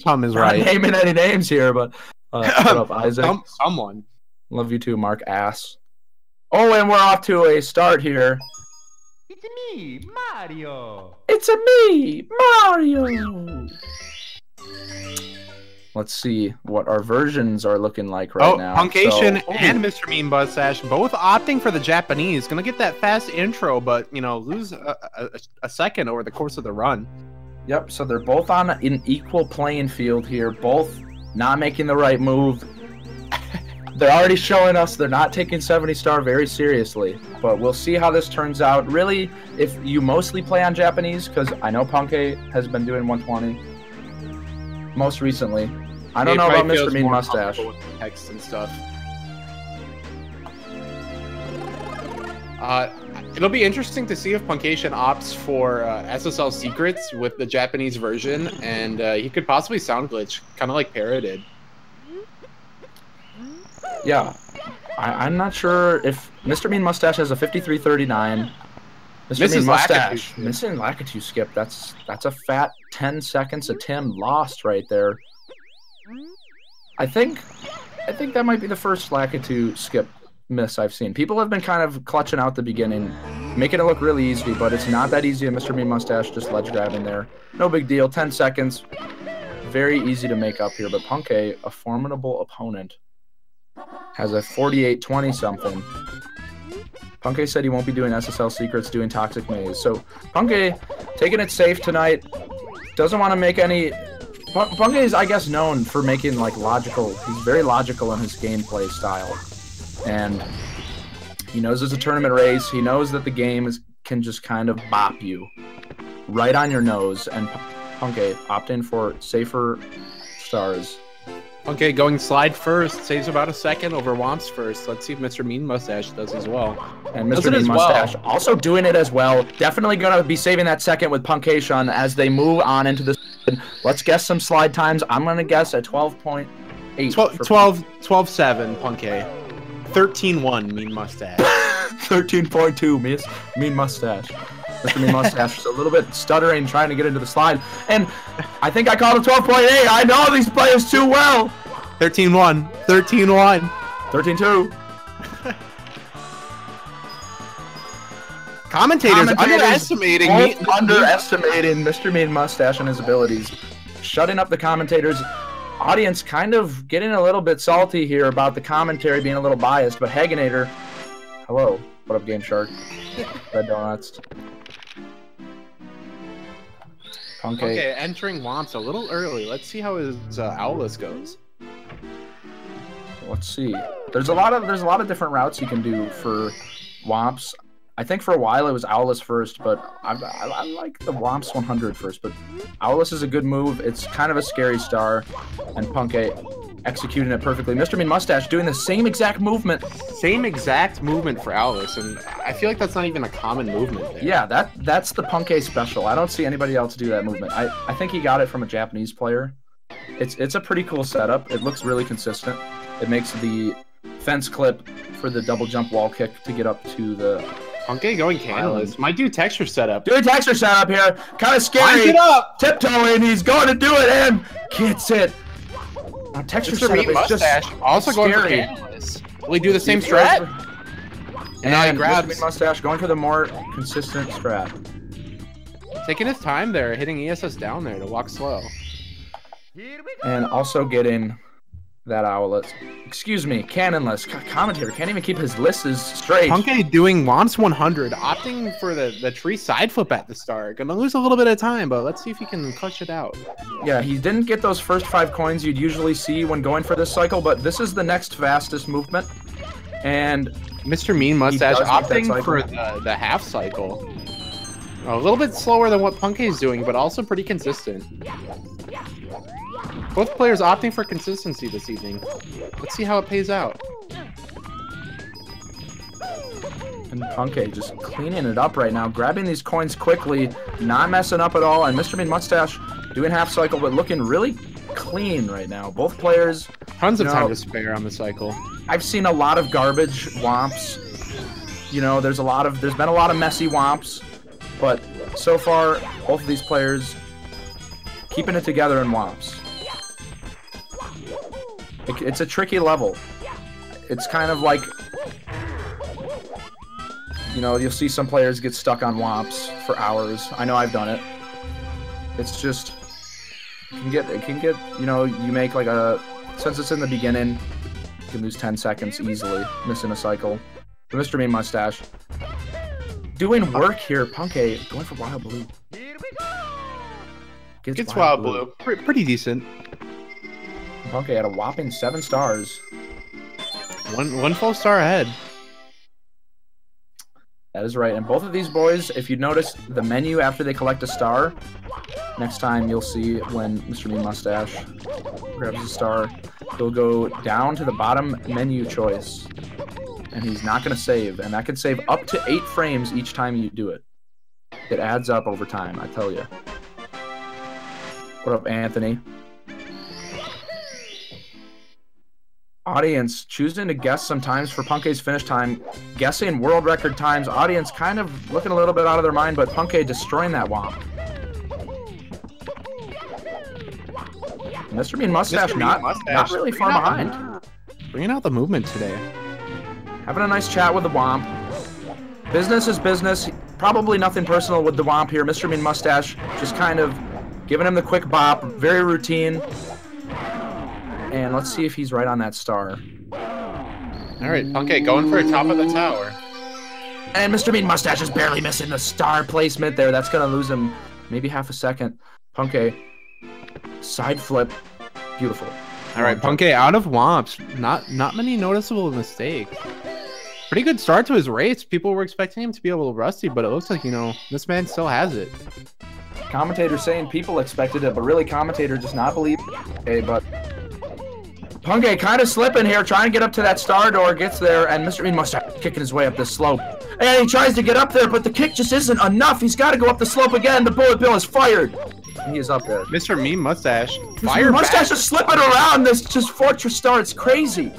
Tom is right. Not naming any names here, but what up, Isaac? Someone. Love you too, Mark Ass. Oh, and we're off to a start here. It's me, Mario. It's a me, Mario. Let's see what our versions are looking like right now. Puncayshun and MrMeanMoustache both opting for the Japanese. Gonna get that fast intro, but you know, lose a second over the course of the run. Yep. So they're both on an equal playing field here. Both not making the right move. They're already showing us they're not taking 70-star very seriously, but we'll see how this turns out. Really, if you mostly play on Japanese, because I know Punkay has been doing 120 most recently. I don't know about MrMeanMoustache. Text and stuff. It'll be interesting to see if Puncayshun opts for SSL Secrets with the Japanese version, and he could possibly sound glitch, kind of like Para did. Yeah, I'm not sure if MrMeanMoustache has a 5339. MrMeanMoustache missing Lakitu skip. That's a fat 10 seconds of Tim lost right there. I think that might be the first Lakitu skip miss I've seen. People have been kind of clutching out the beginning, making it look really easy, but it's not that easy. MrMeanMoustache just ledge grabbing there. No big deal. 10 seconds. Very easy to make up here, but Punkay, a formidable opponent, has a 48-20 something. Punkay said he won't be doing SSL Secrets, doing Toxic Maze. So Punkay taking it safe tonight. Doesn't want to make any... Punkay is, I guess, known for making like logical... He's very logical in his gameplay style. And he knows it's a tournament race. He knows that the game can just kind of bop you right on your nose. And Punkay opting for safer stars. Okay, going slide first, saves about a second over Womps first. Let's see if MrMeanMoustache does as well. And MrMeanMoustache also doing it as well. Definitely going to be saving that second with Puncayshun as they move on into the... Let's guess some slide times. I'm going to guess a 12.8. 12-7, Punkay. 13-1, MeanMoustache. 13.2, MeanMoustache. MrMeanMoustache is a little bit stuttering, trying to get into the slide. And I think I called a 12.8. I know these players too well. 13-1. 13-1. 13-2. Commentators underestimating MrMeanMoustache and his abilities. Shutting up the commentators. Audience kind of getting a little bit salty here about the commentary being a little biased, but Hagenator, hello. What up, Game Shark? Red Donuts. Okay, entering Womps a little early. Let's see how his Owlus goes. Let's see. There's a lot of different routes you can do for Womps. I think for a while it was Owlus first, but I like the Womps 100 first. But Owlus is a good move. It's kind of a scary star, and Punkay executing it perfectly. MrMeanMoustache doing the same exact movement. Same exact movement for Owlus, and I feel like that's not even a common movement there. Yeah, that's the Punkay special. I don't see anybody else do that movement. I think he got it from a Japanese player. It's a pretty cool setup. It looks really consistent. It makes the fence clip for the double jump wall kick to get up to the... Punkay going canless. Might do texture setup. Doing texture setup here. Kind of scary. It up. Tiptoeing. He's going to do it and gets it. Now, texture setup is just also scary. Going for canless. Will he do the same strat? And now he grabs MrMeanMoustache, going for the more consistent strat. Taking his time there, hitting ESS down there to walk slow. And also getting that Owlet. Excuse me, cannonless. Commentator can't even keep his lists straight. Punkay doing Womps 100, opting for the tree side flip at the start. Gonna lose a little bit of time, but let's see if he can clutch it out. Yeah, he didn't get those first 5 coins you'd usually see when going for this cycle, but this is the next fastest movement. And MrMeanMoustache opting for the half cycle. A little bit slower than what Punkay's doing, but also pretty consistent. Both players opting for consistency this evening. Let's see how it pays out. And Punkay just cleaning it up right now, grabbing these coins quickly, not messing up at all. And MrMeanMoustache doing half cycle, but looking really clean right now. Both players. Tons of time to spare on the cycle. I've seen a lot of garbage Womps. You know, there's been a lot of messy Womps, but so far both of these players keeping it together in Womps. It's a tricky level. It's kind of like, you know, you'll see some players get stuck on womps for hours. I know I've done it. It's just, it can get, you know, you make like a, since it's in the beginning, you can lose 10 seconds easily, missing a cycle. But MrMeanMoustache doing work here. Punkay going for Wild Blue. Gets Wild Blue. Pretty decent. Punkay had a whopping 7 stars. One full star ahead. That is right. And both of these boys, if you notice the menu after they collect a star, next time you'll see when MrMeanMoustache grabs a star, he'll go down to the bottom menu choice. And he's not going to save. And that can save up to 8 frames each time you do it. It adds up over time, I tell you. What up, Anthony? Audience choosing to guess sometimes for Punkay's finish time, guessing world record times. Audience kind of looking a little bit out of their mind, but Punkay destroying that womp. MrMeanMoustache not really far behind. Bringing out the movement today. Having a nice chat with the womp. Business is business. Probably nothing personal with the womp here. MrMeanMoustache just kind of giving him the quick bop. Very routine. And let's see if he's right on that star. All right, Punkay going for a top of the tower. And MrMeanMoustache is barely missing the star placement there. That's going to lose him maybe half a second. Punkay, side flip. Beautiful. All right, Punkay out of womps. Not many noticeable mistakes. Pretty good start to his race. People were expecting him to be a little rusty, but it looks like, you know, this man still has it. Commentator saying people expected it, but really commentator just not believe. Okay, but Punkay kind of slipping here, trying to get up to that star door, gets there, and MrMeanMoustache kicking his way up the slope. And he tries to get up there, but the kick just isn't enough. He's got to go up the slope again. The bullet bill is fired. And he is up there. MrMeanMoustache. MrMeanMoustache is slipping around this just fortress star. It's crazy.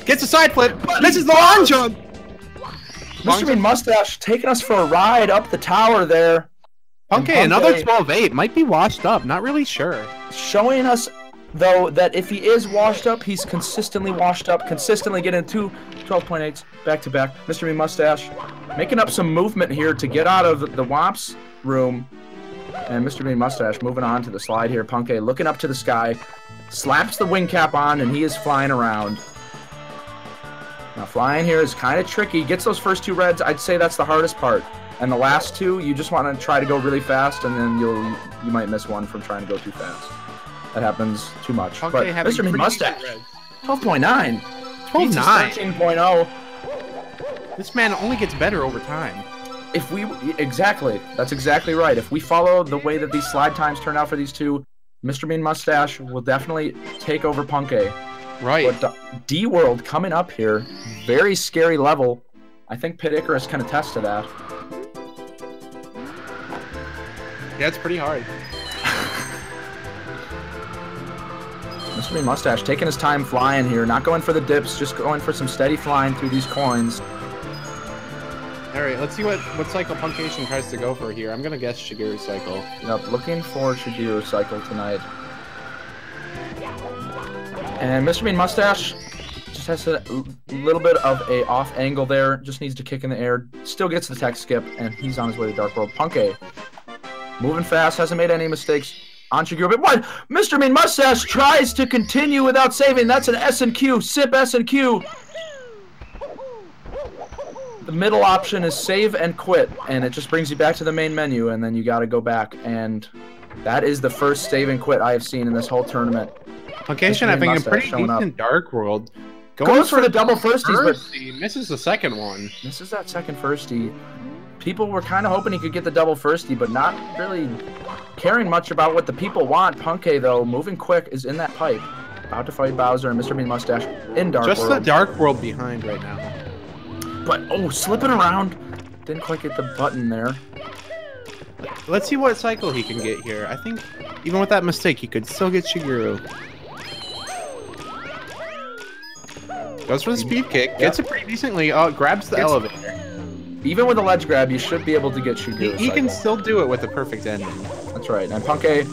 Gets a side flip. This is the long jump. MrMeanMoustache taking us for a ride up the tower there. Punkay, another 12-8. Might be washed up. Not really sure. Showing us, though, that if he is washed up, he's consistently washed up, consistently getting 2 12.8s back-to-back. MrMeanMoustache making up some movement here to get out of the Womps room. And MrMeanMoustache moving on to the slide here. Punkay looking up to the sky, slaps the wing cap on, and he is flying around. Now, flying here is kind of tricky. Gets those first 2 reds. I'd say that's the hardest part. And the last 2, you just want to try to go really fast, and then you might miss one from trying to go too fast. That happens too much. Punkay, but MrMeanMoustache, 12.9. 12.9. 13.0. This man only gets better over time. If we exactly, that's exactly right. If we follow the way that these slide times turn out for these 2, MrMeanMoustache will definitely take over Punkay. Right. But D World coming up here, very scary level. I think Pit Icarus can attest to that. Yeah, it's pretty hard. MrMeanMoustache taking his time flying here, not going for the dips, just going for some steady flying through these coins. All right, let's see what cycle Puncayshun tries to go for here. I'm gonna guess Shigeru's cycle. Yep, looking for Shigeru's cycle tonight. And MrMeanMoustache just has a little bit of a off angle there. Just needs to kick in the air. Still gets the tech skip, and he's on his way to Dark World. Punkay moving fast, hasn't made any mistakes on Shigeru. But what? MrMeanMoustache tries to continue without saving. That's an S&Q. Sip S&Q. The middle option is save and quit, and it just brings you back to the main menu, and then you got to go back. And that is the first save and quit I have seen in this whole tournament. Puncayshun having a pretty decent Dark World. Goes for the double firsties, but he misses the second one. Misses that second firstie. People were kind of hoping he could get the double firstie, but not really caring much about what the people want. Punkay, though, moving quick, is in that pipe. About to fight Bowser and MrMeanMoustache in Dark World. Just the Dark World behind right now. But, oh, slipping around. Didn't quite get the button there. Let's see what cycle he can get here. I think even with that mistake, he could still get Shigeru. Goes for the speed kick. Gets it pretty decently. Grabs the elevator. Even with a ledge grab, you should be able to get Shigeru. He can still do it with a perfect ending. That's right. And Punkay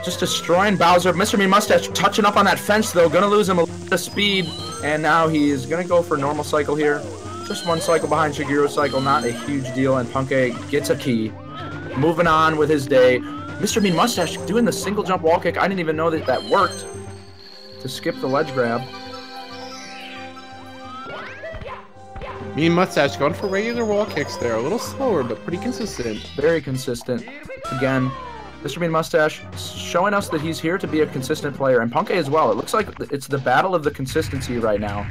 just destroying Bowser. MrMeanMoustache touching up on that fence, though. Gonna lose him a little bit of speed. And now he's gonna go for normal cycle here. Just one cycle behind Shigeru's cycle, not a huge deal. And Punkay gets a key. Moving on with his day. MrMeanMoustache doing the single jump wall kick. I didn't even know that worked. To skip the ledge grab. MrMeanMoustache going for regular wall kicks there. A little slower, but pretty consistent. Very consistent. Again, MrMeanMoustache showing us that he's here to be a consistent player. And Punkay as well. It looks like it's the battle of the consistency right now.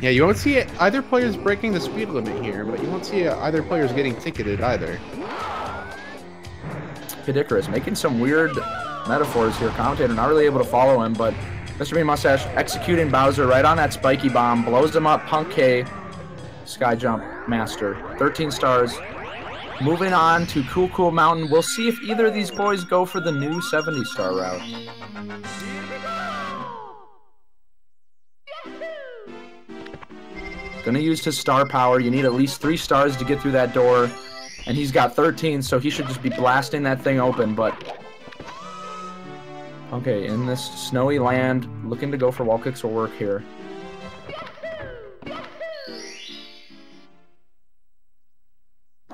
Yeah, you won't see either players breaking the speed limit here, but you won't see either players getting ticketed either. Pidicarus making some weird metaphors here. Commentator not really able to follow him, but MrMeanMoustache executing Bowser right on that spiky bomb, blows him up. Punkay, sky jump master, 13 stars. Moving on to Cool Mountain. We'll see if either of these boys go for the new 70-star route. Gonna use his star power. You need at least 3 stars to get through that door, and he's got 13, so he should just be blasting that thing open, but okay, in this snowy land, looking to go for wall kicks will work here.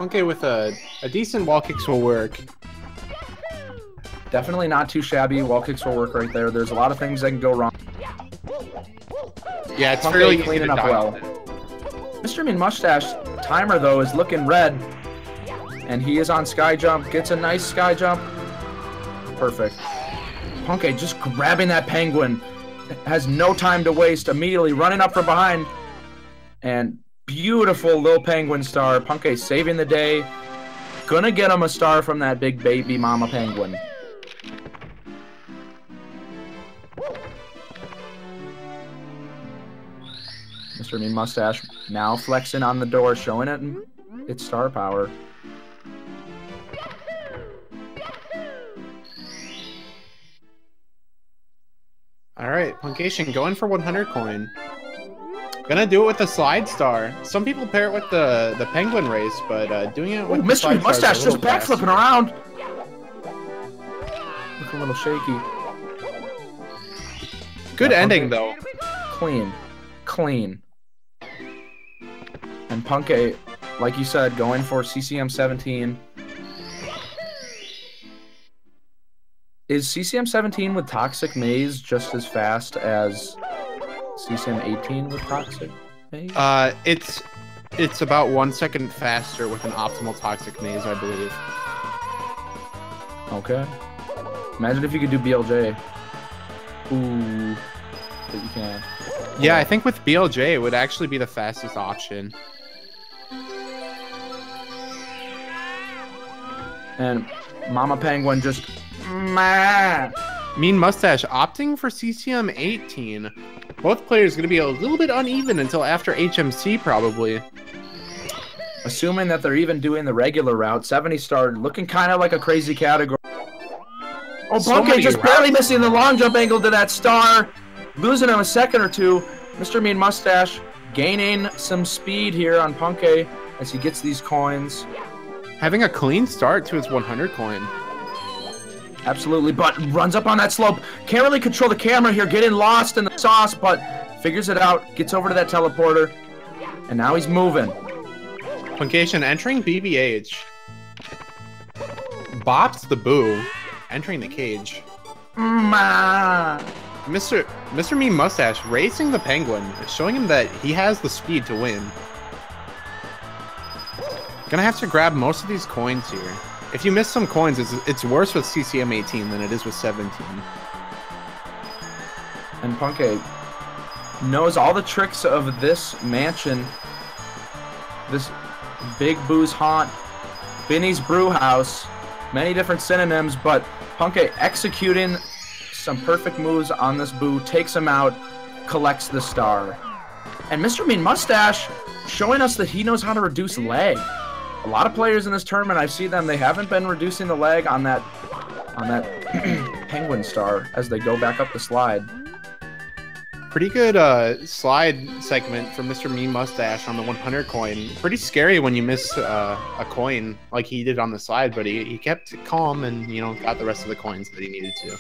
Okay, with a decent wall kicks will work. Definitely not too shabby. Wall kicks will work right there. There's a lot of things that can go wrong. Yeah, it's Punkay really cleaning up well. MrMeanMoustache timer though is looking red, and he is on sky jump. Gets a nice sky jump. Perfect. Punkay just grabbing that penguin. Has no time to waste. Immediately running up from behind. And beautiful little penguin star. Punkay saving the day. Gonna get him a star from that big baby mama penguin. MrMeanMoustache now flexing on the door, showing it its star power. Alright, Puncayshun going for 100 coin. Gonna do it with the slide star. Some people pair it with the penguin race, but doing it with the slide star MrMeanMoustache is a just little backflipping around. Look a little shaky. Good ending though. Clean. And Punkay, like you said, going for CCM17. Is CCM17 with Toxic Maze just as fast as CCM18 with Toxic Maze? It's about 1 second faster with an optimal Toxic Maze, I believe. Okay. Imagine if you could do BLJ. Ooh, but you can't. Yeah, I think with BLJ it would actually be the fastest option. And Mama Penguin just MrMeanMoustache opting for CCM18. Both players going to be a little bit uneven until after HMC, probably. Assuming that they're even doing the regular route, 70-star looking kind of like a crazy category. Oh, Punkay just barely missing the long jump angle to that star. Losing him a second or two. MrMeanMoustache gaining some speed here on Punkay as he gets these coins. Having a clean start to his 100 coin. Absolutely, but runs up on that slope. Can't really control the camera here, getting lost in the sauce, but figures it out, gets over to that teleporter, and now he's moving. Puncayshun entering BBH. Bops the boo, entering the cage. MrMeanMoustache racing the penguin, showing him that he has the speed to win. Gonna have to grab most of these coins here. If you miss some coins, it's worse with CCM18 than it is with 17. And Punkay knows all the tricks of this mansion, this Big Boo's haunt, Benny's brew house, many different synonyms, but Punkay executing some perfect moves on this boo, takes him out, collects the star. And MrMeanMoustache showing us that he knows how to reduce lag. A lot of players in this tournament, I see them, they haven't been reducing the lag on that penguin star as they go back up the slide. Pretty good slide segment from MrMeanMoustache on the 100 coin. Pretty scary when you miss a coin like he did on the slide, but he kept calm and, you know, got the rest of the coins that he needed to.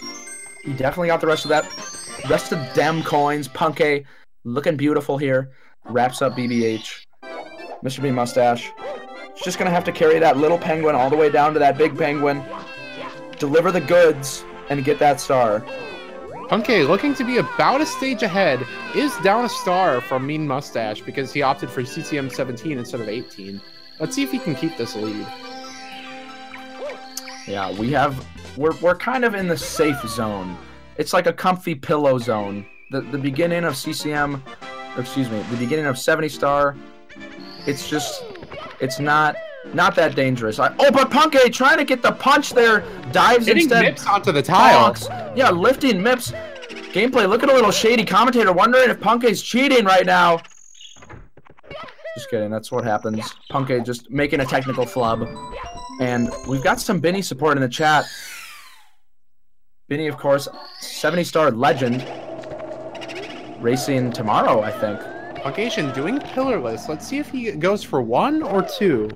He definitely got the rest of them coins. Punkay looking beautiful here. Wraps up BBH. MrMeanMoustache. He's just going to have to carry that little penguin all the way down to that big penguin. Deliver the goods and get that star. Punkay, looking to be about a stage ahead, is down a star from MrMeanMoustache because he opted for CCM17 instead of 18. Let's see if he can keep this lead. Yeah, we're kind of in the safe zone. It's like a comfy pillow zone. The beginning of CCM, or excuse me, the beginning of 70 star, it's not that dangerous. But Punkay trying to get the punch there, dives hitting instead. Mips onto the tile. Yeah, lifting Mips. Gameplay, look at a little shady commentator wondering if Punkay's cheating right now. Just kidding, that's what happens. Punkay just making a technical flub. And we've got some Benny support in the chat. Benny, of course, 70-star legend. Racing tomorrow, I think. Puncayshun doing pillarless. Let's see if he goes for 1 or 2.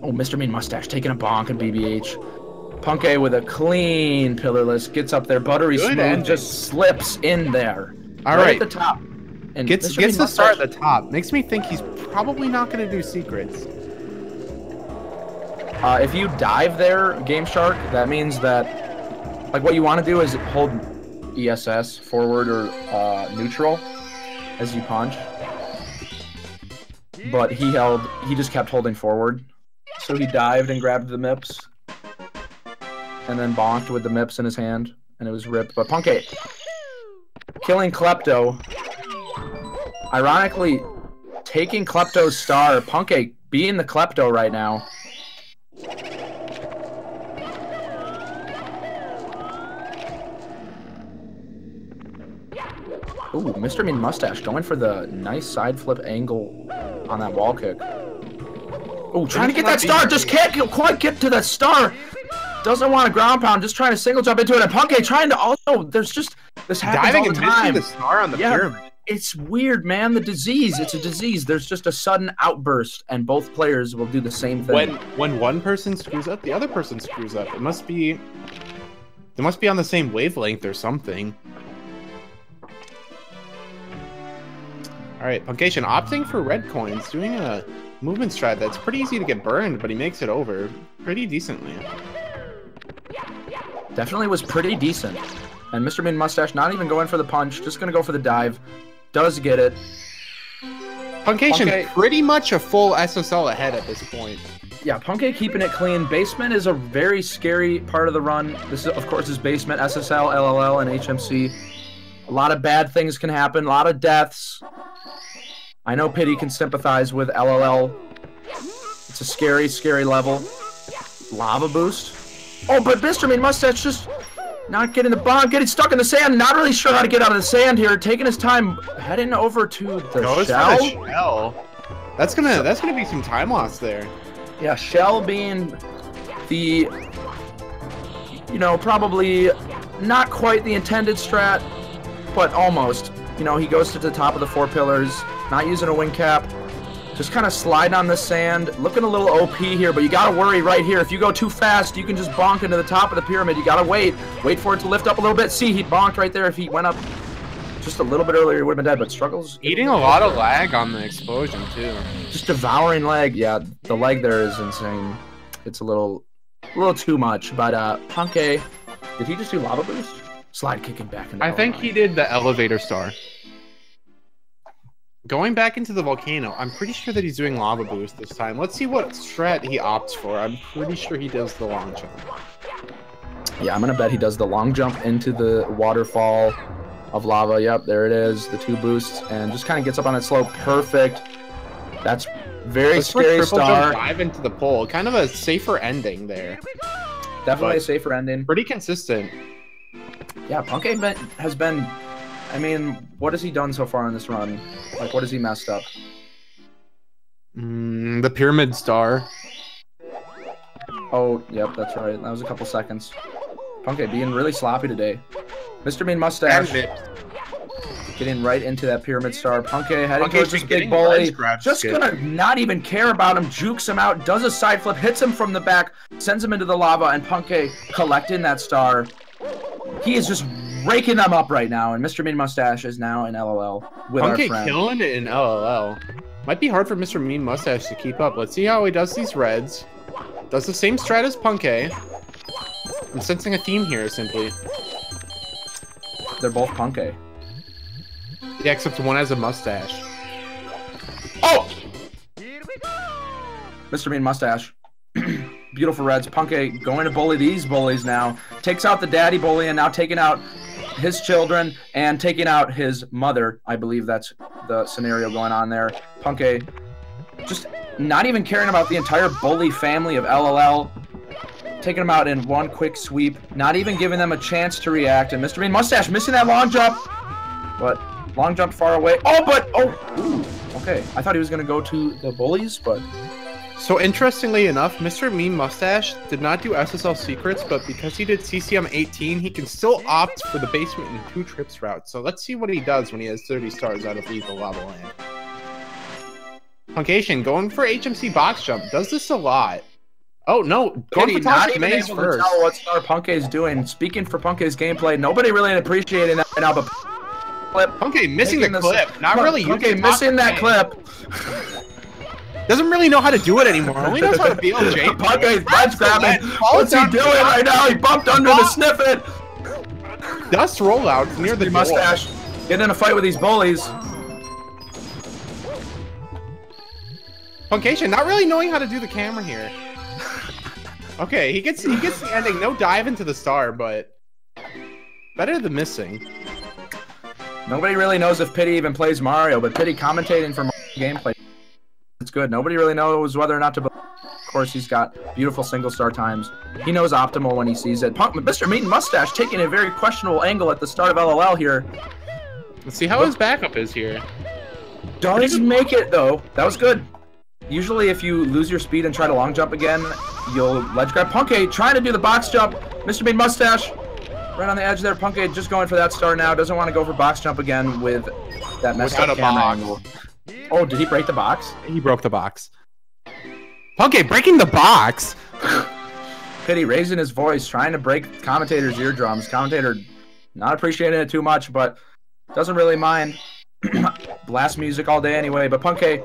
Oh, MrMeanMoustache taking a bonk at BBH. Punkay with a clean pillarless. Gets up there, buttery good smooth, ending. Just slips in there. All right right. at the top. And Gets the start at the top. Makes me think he's probably not going to do secrets. If you dive there, Game Shark, that means that, like, what you want to do is hold ESS, forward or neutral, as you punch. But he just kept holding forward. So he dived and grabbed the Mips. And then bonked with the Mips in his hand. And it was ripped. But Punkay killing Klepto. Ironically, taking Klepto's star. Punkay being the Klepto right now. Ooh, MrMeanMoustache going for the nice side flip angle on that wall kick. Ooh, trying to get that star, just can't quite get to that star. Doesn't want a ground pound, just trying to single jump into it. And Punkay trying to also, there's just, this happens diving all the and time. missing the star on the pyramid. It's weird, man. The disease, it's a disease. There's just a sudden outburst, and both players will do the same thing. When one person screws up, the other person screws up. They must be on the same wavelength or something. All right, Puncayshun opting for red coins, doing a movement strat that's pretty easy to get burned, but he makes it over pretty decently. Definitely was pretty decent. And MrMeanMoustache not even going for the punch, just going to go for the dive. Does get it. Puncayshun pretty much a full SSL ahead at this point. Yeah, Punkay keeping it clean. Basement is a very scary part of the run. This is, of course, is Basement, SSL, LLL, and HMC. A lot of bad things can happen, a lot of deaths. I know Pity can sympathize with LLL. It's a scary, scary level. Lava boost. Oh, but MrMeanMoustache just not getting the bomb, getting stuck in the sand. Not really sure how to get out of the sand here. Taking his time, heading over to the shell. For the shell. That's gonna be some time loss there. Yeah, shell being the, you know, probably not quite the intended strat, but almost. You know, he goes to the top of the 4 pillars, not using a wing cap, just kind of sliding on the sand, looking a little OP here, but you gotta worry right here. If you go too fast, you can just bonk into the top of the pyramid. You gotta wait for it to lift up a little bit. See, he bonked right there. If he went up just a little bit earlier, he would have been dead, but struggles. Eating a lot of lag on the explosion, too. Just devouring leg. Yeah, the leg there is insane. It's a little too much, but Punkay, did he just do lava boost? Slide kicking back into I think he did the elevator star. Going back into the volcano, I'm pretty sure that he's doing lava boost this time. Let's see what strat he opts for. I'm pretty sure he does the long jump. Yeah, I'm gonna bet he does the long jump into the waterfall of lava. Yep, there it is, the 2 boosts, and just kind of gets up on that slope. Perfect. That's very scary star. Dive into the pole. Kind of a safer ending there. Definitely a safer ending. Pretty consistent. Yeah, Punkay has been, I mean, what has he done so far in this run? Like, what has he messed up? The pyramid star. Oh, yep, that's right. That was a couple seconds. Punkay being really sloppy today. Mr. Mean Mustache getting right into that pyramid star. Punkay heading towards this big bully. Just gonna not even care about him. Jukes him out. Does a side flip. Hits him from the back. Sends him into the lava. And Punkay collecting that star. He is just raking them up right now. And Mr. Mean Mustache is now in LOL with our friend. Punkay killing it in LOL. Might be hard for Mr. Mean Mustache to keep up. Let's see how he does these reds. Does the same strat as Punkay. I'm sensing a theme here, simply. They're both Punkay. Yeah, except one has a mustache. Oh! Mr. Mean Mustache. Beautiful reds. Punkay going to bully these bullies now. Takes out the daddy bully and now taking out his children and taking out his mother. I believe that's the scenario going on there. Punkay just not even caring about the entire bully family of LOL. Taking them out in one quick sweep. Not even giving them a chance to react. And Mr. Mean Mustache missing that long jump. But long jump far away. Ooh, okay. I thought he was going to go to the bullies, but... So interestingly enough, Mr. Mean Mustache did not do SSL secrets, but because he did CCM 18, he can still opt for the basement and 2 trips route. So let's see what he does when he has 30 stars out of Lethal Lava Land. Puncayshun going for HMC box jump. Does this a lot. Oh no, going for Toxic Maze first. Tell what Star Punkay's doing. Speaking for Punkay's gameplay, nobody really appreciating that right now, but Punkay missing the clip. Not really Punkay missing that clip. Doesn't really know how to do it anymore. Only knows how to BLJ. Punkay's ledge grabbing. What's he doing right now? He bumped under the snippet. Dust rollout near the Mustache. Getting in a fight with these bullies. Puncayshun not really knowing how to do the camera here. Okay, he gets the ending. No dive into the star, but better than missing. Nobody really knows if Pity even plays Mario, but Pity commentating for gameplay. It's good. Nobody really knows whether or not to. Of course, he's got beautiful single star times. He knows optimal when he sees it. Mr. Mean Mustache taking a very questionable angle at the start of LOL here. Let's see how his backup is here. Does make it though. That was good. Usually, if you lose your speed and try to long jump again, you'll ledge grab. Punkay trying to do the box jump. Mr. Mean Mustache right on the edge there. Punkay just going for that star now. Doesn't want to go for box jump again with that messed up camera angle. Oh, did he break the box? He broke the box. Punkay breaking the box. Pity raising his voice, trying to break commentator's eardrums. Commentator not appreciating it too much, but doesn't really mind. Blast music all day anyway. But Punkay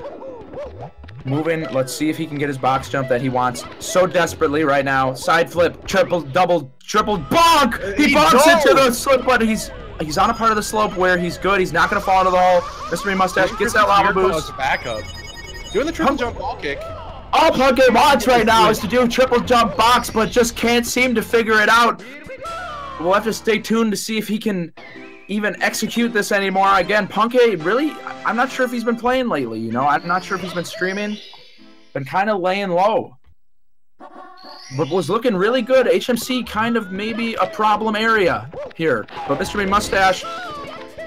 moving. Let's see if he can get his box jump that he wants so desperately right now. Side flip, triple, double, triple, bonk! He bonks into the slip, but he's on a part of the slope where he's good. He's not going to fall into the hole. Mr. Mean Mustache gets that lava boost. Backup. Doing the triple jump ball kick. All Punkay wants right now is to do triple jump box, but just can't seem to figure it out. We'll have to stay tuned to see if he can even execute this anymore. Again, Punkay really, I'm not sure if he's been playing lately, you know? I'm not sure if he's been streaming. Been kind of laying low. But was looking really good. HMC kind of maybe a problem area here. But Mr. Mean Mustache,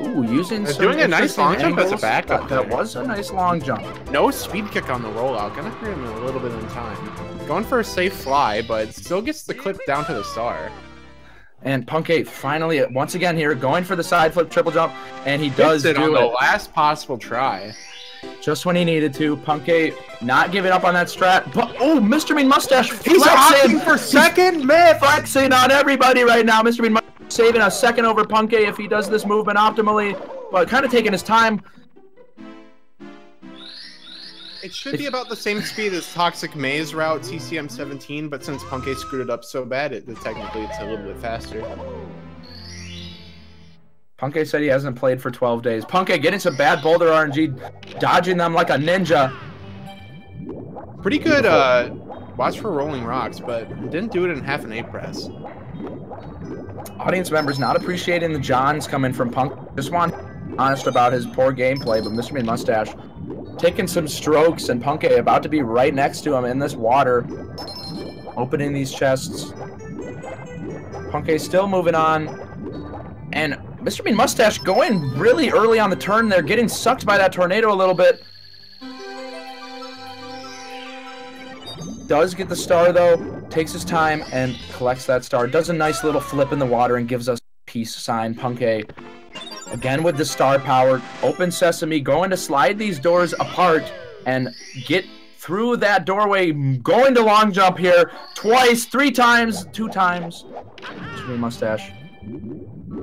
ooh, using some doing a nice long jump as a backup. That was a nice long jump. No speed kick on the rollout. Gonna hurt him a little bit in time. Going for a safe fly, but still gets the clip down to the star. And Punkay finally, once again here, going for the side flip triple jump, and he does do it. On the last possible try. Just when he needed to. Punkay not giving up on that strat. But, oh, Mr. Mean Mustache he's opting for second myth. Flexing on everybody right now. Mr. Mean Mustache saving a second over Punkay if he does this movement optimally, but kind of taking his time. It should be about the same speed as Toxic Maze route CCM 17, but since Punkay screwed it up so bad, technically it's a little bit faster. Punkay said he hasn't played for 12 days. Punkay getting some bad boulder RNG, dodging them like a ninja. Pretty good watch for rolling rocks, but didn't do it in half an A press. Audience members not appreciating the Johns coming from Punk. Just want honest about his poor gameplay, but Mr. Mean Mustache taking some strokes, and Punkay about to be right next to him in this water, opening these chests. Punkay still moving on, and Mr. Mean Mustache going really early on the turn there, getting sucked by that tornado a little bit. Does get the star though, takes his time and collects that star. Does a nice little flip in the water and gives us peace sign. Punkay, again with the star power, open sesame, going to slide these doors apart and get through that doorway, going to long jump here, twice, 3 times, 2 times. MrMeanMoustache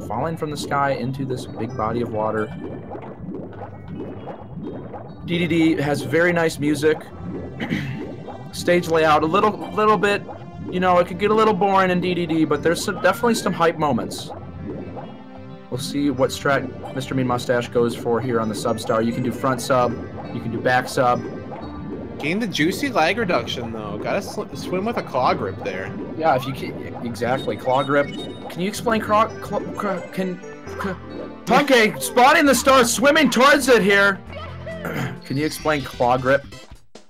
falling from the sky into this big body of water. DDD has very nice music. Stage layout, a little bit, you know, it could get a little boring in DDD, but there's definitely some hype moments. We'll see what strat MrMeanMoustache goes for here on the sub star. You can do front sub, you can do back sub. Gain the juicy lag reduction though. Gotta swim with a claw grip there. Yeah, if you can, exactly, claw grip. Can you explain Punkay spotting the star, swimming towards it here. Can you explain claw grip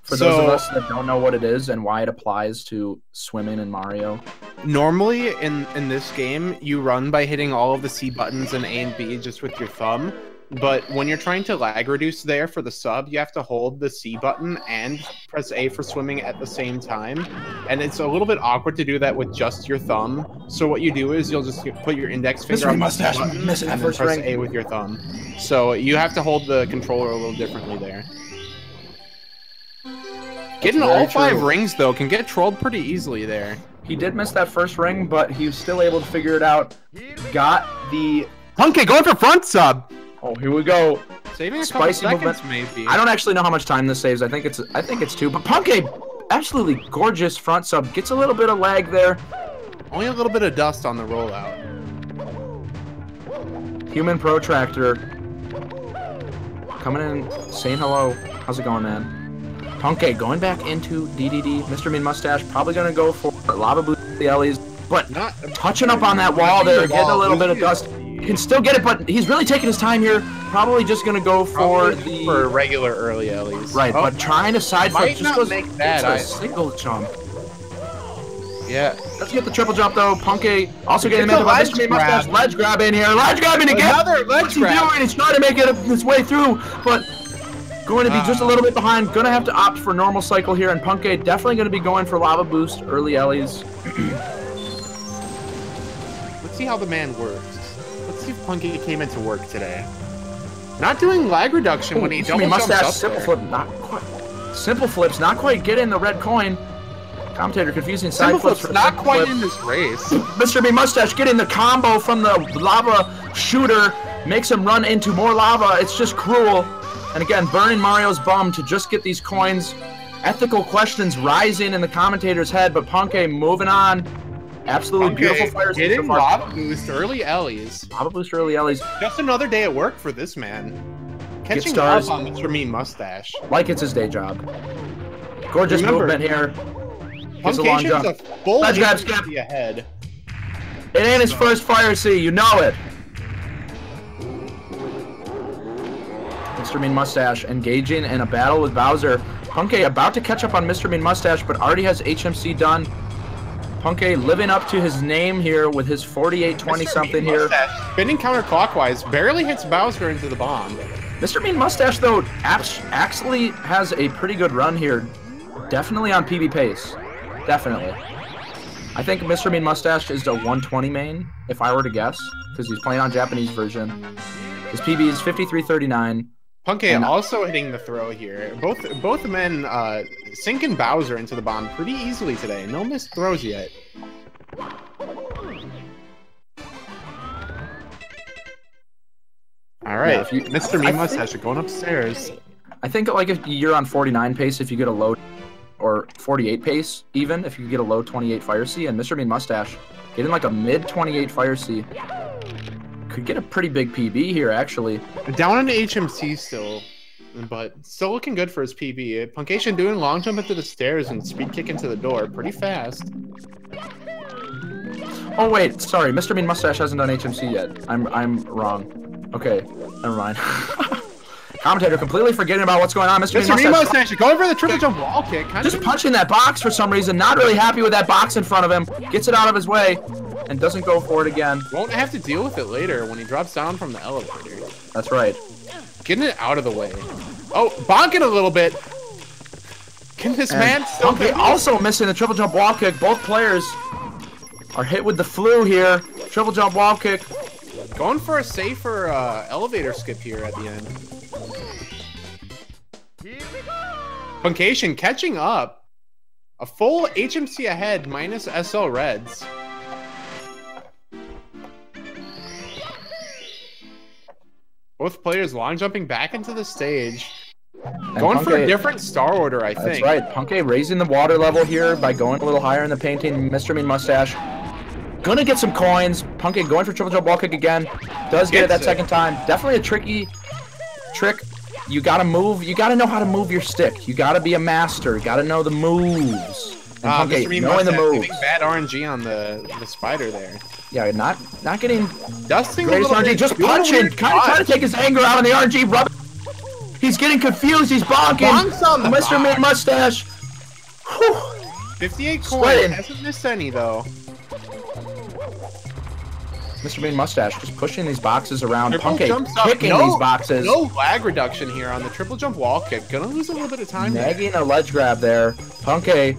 for those of us that don't know what it is and why it applies to swimming in Mario? Normally in this game, you run by hitting all of the C buttons and A and B just with your thumb. But when you're trying to lag reduce there for the sub, you have to hold the C button and press A for swimming at the same time. And it's a little bit awkward to do that with just your thumb. So what you do is you'll just put your index finger on the C button and then press A with your thumb. So you have to hold the controller a little differently there. Getting all 5 rings, though, can get trolled pretty easily there. He did miss that first ring, but he was still able to figure it out. Got the... Punkay going for front sub! Oh, here we go. Saving a couple seconds, maybe. I don't actually know how much time this saves. I think it's 2. But Punkay, absolutely gorgeous front sub. Gets a little bit of lag there. Only a little bit of dust on the rollout. Human Protractor coming in, saying hello. How's it going, man? Punkay going back into DDD. MrMeanMoustache probably gonna go for lava boost the Ellies, but not touching up on that wall there, getting a little bit of dust. Can still get it, but he's really taking his time here. Probably just gonna go for regular early Ellies. Right, but trying to side flip just goes make that a single jump. Yeah. Let's get the triple jump though. Punkay also getting the MrMeanMoustache ledge grab in here. Ledge grabbing again. Another ledge grab. He's trying to make it his way through, but going to be just a little bit behind. Gonna have to opt for normal cycle here, and Punkay definitely gonna be going for lava boost early Ellies. Let's see how the man works. Let's see if Punkay came into work today. Not doing lag reduction when he double jumps up simple flip, not quite. Simple flips, not quite getting the red coin. Commentator confusing side flips for not quite in this race. MrMeanMoustache getting the combo from the lava shooter, makes him run into more lava. It's just cruel. And again, burning Mario's bum to just get these coins. Ethical questions rising in the commentator's head, but Punkay moving on. Absolutely beautiful fire. Getting lava boost early Ellies. Lava boost early Ellies. Just another day at work for this man. Catching stars up on MrMeanMoustache. Like it's his day job. Gorgeous movement here. Puncayshun's a full ledge grab skip ahead. It ain't his first fire C, you know it. MrMeanMoustache engaging in a battle with Bowser. Punkay about to catch up on MrMeanMoustache, but already has HMC done. Punkay living up to his name here with his 48-20 something here. Spinning counterclockwise, barely hits Bowser into the bomb. MrMeanMoustache though actually has a pretty good run here. Definitely on PB pace. Definitely. I think MrMeanMoustache is a 120 main, if I were to guess, because he's playing on Japanese version. His PB is 53.39. Punkay also hitting the throw here. Both men sinking Bowser into the bomb pretty easily today. No missed throws yet. All right, yeah, MrMeanMoustache going upstairs. I think like if you're on 49 pace, if you get a low, or 48 pace even, if you get a low 28 fire C, and MrMeanMoustache getting like a mid 28 fire C. Could get a pretty big PB here, actually. Down into HMC still, but still looking good for his PB. Puncayshun doing long jump into the stairs and speed kick into the door pretty fast. Oh wait, sorry, MrMeanMoustache hasn't done HMC yet. I'm wrong. Okay, never mind. Commentator completely forgetting about what's going on. MrMeanMoustache going for the triple jump wall kick. Just punching that box for some reason. Not really happy with that box in front of him. Gets it out of his way. And doesn't go for it again. Won't have to deal with it later when he drops down from the elevator. That's right. Getting it out of the way. Oh, bonking a little bit. Can this man still Punkay also missing the triple jump wall kick. Both players are hit with the flu here. Triple jump wall kick. Going for a safer elevator skip here at the end. Puncayshun catching up. A full HMC ahead minus SL Reds. Both players long jumping back into the stage. Going for a different star order, I think. That's right. Punkay raising the water level here by going a little higher in the painting. MrMeanMoustache gonna get some coins. Punkay going for triple jump wall kick again. Does get it that second time. Definitely a tricky trick. You gotta move. You gotta know how to move your stick. You gotta be a master. You gotta know the moves. And Punkay knowing the moves. Getting bad RNG on the spider there. Yeah, not getting dusting greatest RNG. Just punching. Kind of trying to take his anger out on the RNG. He's getting confused. He's bonking. MrMeanMoustache. 58 coins. Hasn't missed any though. MrMeanMoustache just pushing these boxes around. Punkay kicking these boxes. No lag reduction here on the triple jump wall kick. Gonna lose a little bit of time. Nagging a ledge grab there. Punkay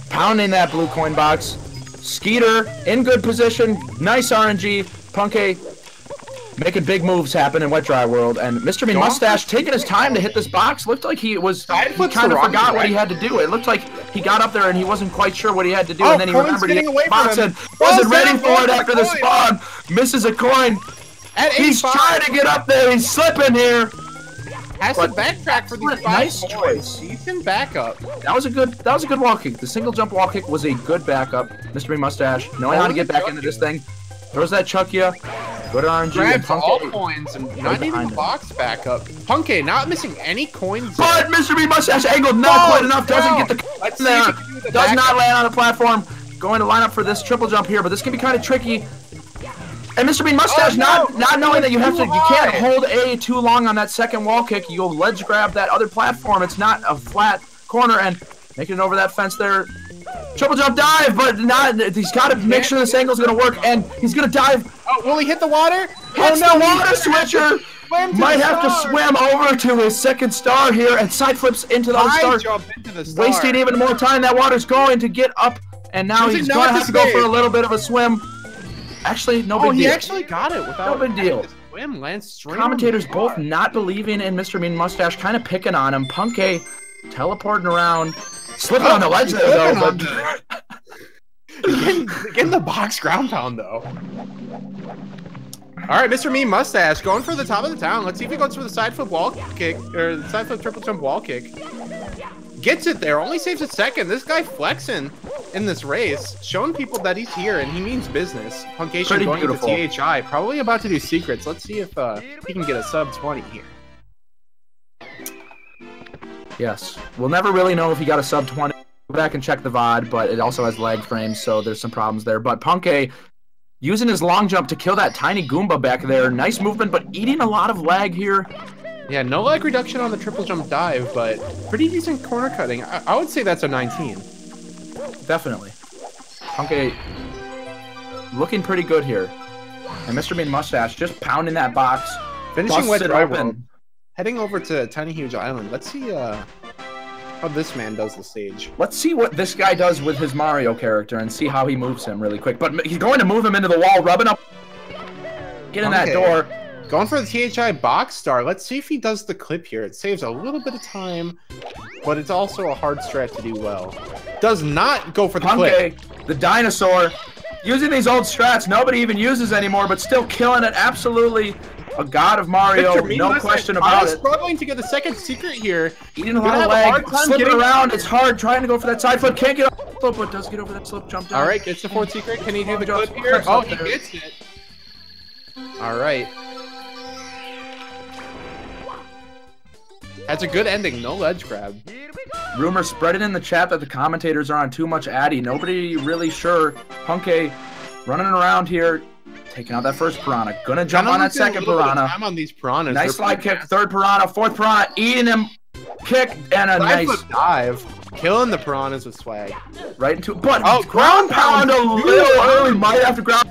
pounding that blue coin box. Skeeter in good position. Nice RNG. Punkay making big moves happen in Wet Dry World. And MrMeanMoustache taking his time to hit this box. Looked like he kind of forgot what he had to do. It looked like he got up there and he wasn't quite sure what he had to do. And then he remembered he hit the box and wasn't ready for it after the spawn. Misses a coin. He's trying to get up there. He's slipping here. Has to backtrack for these nice choice. Decent backup. That was a good wall kick. The single jump wall kick was a good backup. MrMeanMoustache knowing how to get back into this thing. Throws that Chuckya. Good RNG. Grabs all coins and not even box backup. Punkay not missing any coins. But MrMeanMoustache angled not quite enough. Doesn't get the there. Does not land on the platform. Going to line up for this triple jump here, but this can be kind of tricky. And MrMeanMoustache not knowing that you can't hold A too long on that second wall kick. You go ledge grab that other platform. It's not a flat corner and making it over that fence there. Triple jump dive, but not. He's got to make sure this angle's gonna work, and he's gonna dive. Oh, will he hit the water? Hits the water switcher. Might have to swim over to his second star here and side flips into the other star. Wasting even more time. That water's going to get up, and now he's gonna have to go for a little bit of a swim. Actually, no big deal. He actually got it without no big deal. Swim lands straight. Commentators both not believing in MrMeanMoustache, kind of picking on him. Punkay teleporting around, slipping on the ledge there though, but getting the box ground pound though. All right, MrMeanMoustache going for the top of the town. Let's see if he goes for the side flip wall kick or the side flip triple jump wall kick. Gets it there, only saves a second. This guy flexing in this race, showing people that he's here and he means business. Puncayshun going to THI, probably about to do secrets. Let's see if he can get a sub 20 here. Yes, we'll never really know if he got a sub 20. Go back and check the VOD, but it also has lag frames, so there's some problems there. But Punkay using his long jump to kill that tiny Goomba back there. Nice movement, but eating a lot of lag here. Yeah, no lag reduction on the triple jump dive, but pretty decent corner cutting. I would say that's a 19. Definitely. Punkay looking pretty good here. And MrMeanMoustache just pounding that box. Finishing Wet Dry World. Heading over to Tiny Huge Island. Let's see how this man does the stage. Let's see what this guy does with his Mario character and see how he moves him really quick. But he's going to move him into the wall, rubbing up. Get in that door. Going for the THI box star. Let's see if he does the clip here. It saves a little bit of time, but it's also a hard strat to do well. Does not go for the clip. The dinosaur, using these old strats nobody even uses anymore, but still killing it. Absolutely a god of Mario, no question about it. Struggling to get the second secret here. Eating a lot of leg, slipping around. It's hard trying to go for that side flip. Can't get up, but does get over that slip jump down. All right, gets the fourth secret. Can he do the clip here? Oh, he gets it. All right. That's a good ending. No ledge grab. Rumors spreading in the chat that the commentators are on too much Addy. Nobody really sure. Punkay running around here, taking out that first piranha. Gonna jump on that second piranha. I'm on these piranhas. Nice slide kick. Third piranha. Fourth piranha. Eating him. Kick and a nice dive. Killing the piranhas with swag. Right into. But ground pound a little early. Might have to ground.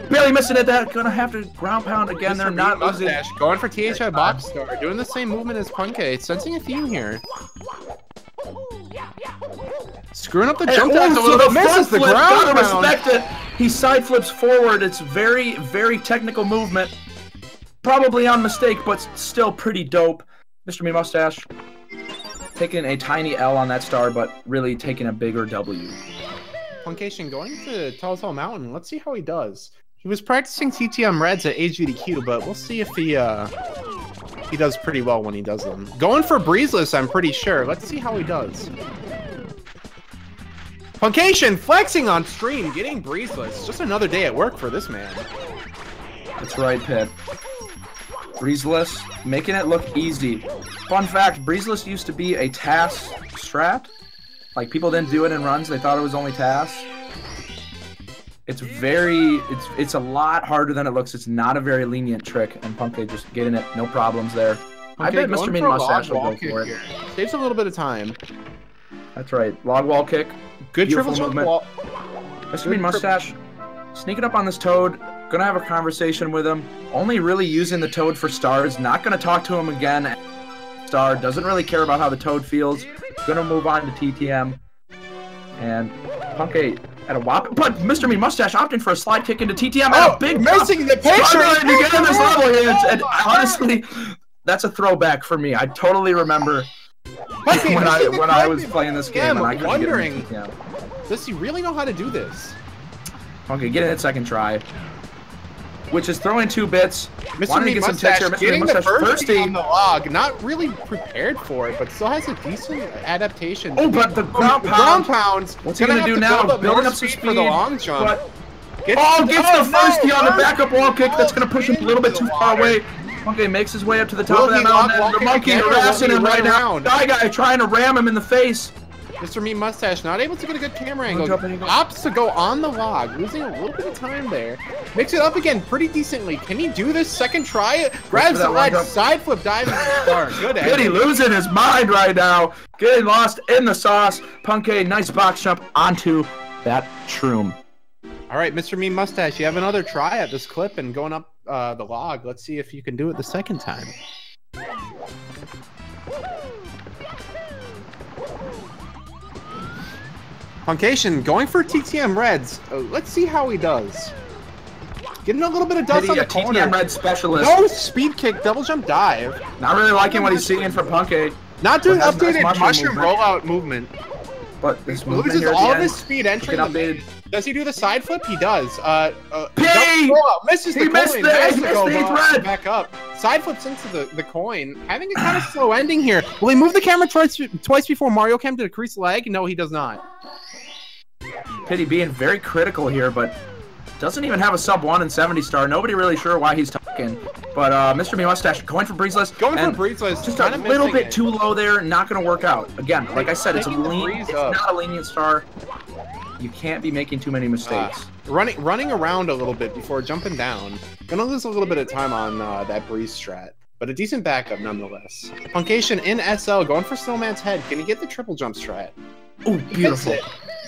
Barely missing it. That gonna have to ground pound again. They're not losing. Going for THI box star. Doing the same movement as Punkay. Sensing a theme here. Screwing up the jump tax a little bit. Misses the ground Gotta pound. respect it. He side flips forward. It's very, very technical movement. Probably on mistake, but still pretty dope. MrMeanMoustache taking a tiny L on that star, but really taking a bigger W. Puncayshun going to Telltale Mountain. Let's see how he does. He was practicing TTM Reds at AGDQ, but we'll see if he does pretty well when he does them. Going for Breezeless, I'm pretty sure. Let's see how he does. Puncayshun flexing on stream, getting Breezeless. Just another day at work for this man. That's right, Pip. Breezeless, making it look easy. Fun fact, Breezeless used to be a TAS strat. Like, people didn't do it in runs, they thought it was only TAS. It's a lot harder than it looks. It's not a very lenient trick, and Punkay just getting it, no problems there. I bet MrMeanMoustache will go for it. Here. Saves a little bit of time. That's right, log wall kick. Good triple jump wall. MrMeanMoustache sneaking up on this Toad. Gonna have a conversation with him. Only really using the Toad for stars. Not gonna talk to him again. Star doesn't really care about how the Toad feels. Gonna move on to TTM. And Punkay at a whop. But MrMeanMoustache opting for a slide kick into TTM. Oh, a big missing the picture. To get on this level here. And honestly, that's a throwback for me. I totally remember when I was playing this game. And I couldn't wondering, get TTM. Does he really know how to do this? Okay, get it second try. Which is throwing 2 bits. MrMeanMoustache getting the first on the log. Not really prepared for it, but still has a decent adaptation. Oh, but the ground pounds. What's he gonna do now? Building up some speed for the long jump. Gets the first on the backup wall kick. That's gonna push him a little bit too far away. Monkey makes his way up to the top of that mountain. The monkey harassing him right now. Guy trying to ram him in the face. MrMeanMoustache not able to get a good camera angle. Opts to go on the log, losing a little bit of time there. Mix it up again pretty decently. Can he do this second try? Grabs the ledge, side flip, dives into the star. Good edit. He losing his mind right now. Getting lost in the sauce. Punkay, nice box jump onto that shroom. All right, MrMeanMoustache, you have another try at this clip and going up the log. Let's see if you can do it the second time. Puncayshun going for TTM Reds. Let's see how he does. Getting a little bit of dust on the corner. TTM Red specialist. No speed kick, double jump dive. Not really liking what he's seeing from Punkay. Not doing updated mushroom rollout movement. But this loses all of his speed entering the main. Does he do the side flip? He does. Misses the coin. Back up. Side flips into the coin. Having a kind of slow ending here. Will he move the camera twice before Mario Cam to decrease lag? No, he does not. Pity being very critical here, but doesn't even have a sub 1 and 70 star. Nobody really sure why he's talking. But MrMeanMoustache going for Breezeless. Going for Breezeless. Just a little bit too low there. Not going to work out. Again, like I said, it's not a lenient star. You can't be making too many mistakes. Running around a little bit before jumping down. Gonna lose a little bit of time on that breeze strat. But a decent backup nonetheless. Puncayshun in SL going for Snowman's head. Can he get the triple jump strat? Oh, beautiful.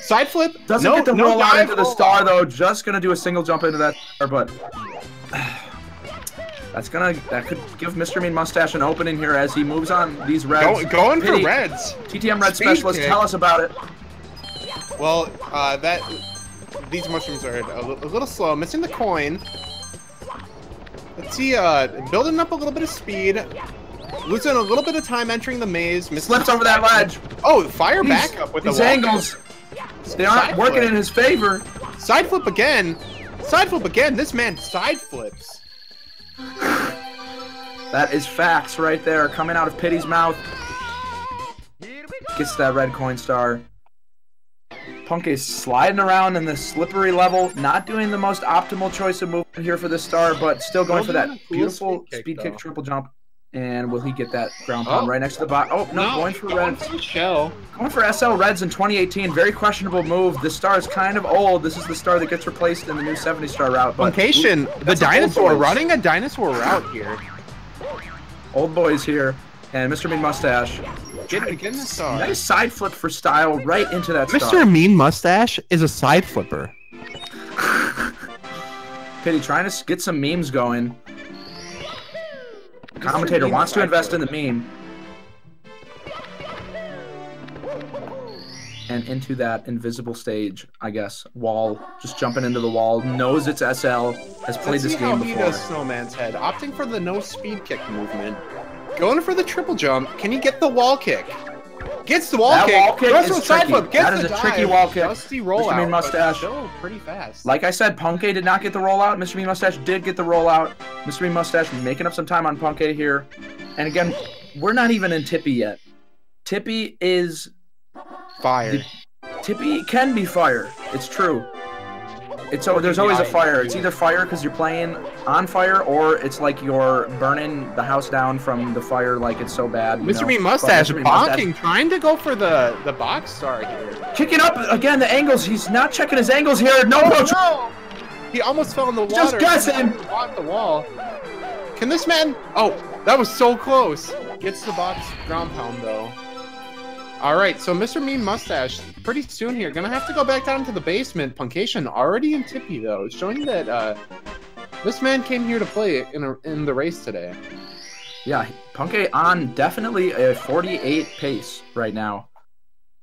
Side flip. Doesn't get the roll out into the star though. Just gonna do a single jump into that star, but that could give MrMeanMoustache an opening here as he moves on these reds. Going for reds. TTM Red Specialist, tell us about it. Well, these mushrooms are a little slow, missing the coin. Let's see, building up a little bit of speed, losing a little bit of time entering the maze. Slips over that ledge. Oh, fire back up with these angles. They aren't working in his favor. Side flip again. Side flip again. This man side flips. That is facts right there, coming out of Pity's mouth. Gets that red coin star. Punkay sliding around in this slippery level, not doing the most optimal choice of movement here for this star, but still going for that beautiful speed kick triple jump. And will he get that ground pound right next to the box? Oh, no, going for Reds. Going for SL Reds in 2018. Very questionable move. This star is kind of old. This is the star that gets replaced in the new 70-star route. Puncayshun, the dinosaur, running a dinosaur route here. Old boys here. And MrMeanMoustache. Getting the star. Nice side flip for style right into that star. MrMeanMoustache is a side flipper. Pity trying to get some memes going. Commentator wants to invest in the meme. and into that invisible stage, I guess. Wall, just jumping into the wall, knows it's SL, has played this game before. Let's see how he does Snowman's Head, opting for the no speed kick movement. Going for the triple jump. Can he get the wall kick? Gets the wall kick. Wall kick is tricky. That is a tricky wall kick. Dusty rollout. Mr. Mean Mustache. Still pretty fast. Like I said, Punkay did not get the rollout. Mr. Mean Mustache did get the rollout. Mr. Mean Mustache making up some time on Punkay here. And again, we're not even in Tippy yet. Tippy is fire. Tippy can be fire. It's true. There's always a fire. It's either fire because you're playing on fire, or it's like you're burning the house down from the fire, like it's so bad. Mr. Mean Mustache bonking, trying to go for the box star here. Kicking up again the angles. He's not checking his angles here. No. He almost fell in the water. Just guessing. Blocked the wall. Can this man? Oh, that was so close. Gets the box ground pound though. All right, so Mr. Mean Mustache, pretty soon here, gonna have to go back down to the basement. Puncayshun already in Tippy though, showing that this man came here to play in the race today. Yeah, Punkay on definitely a 48 pace right now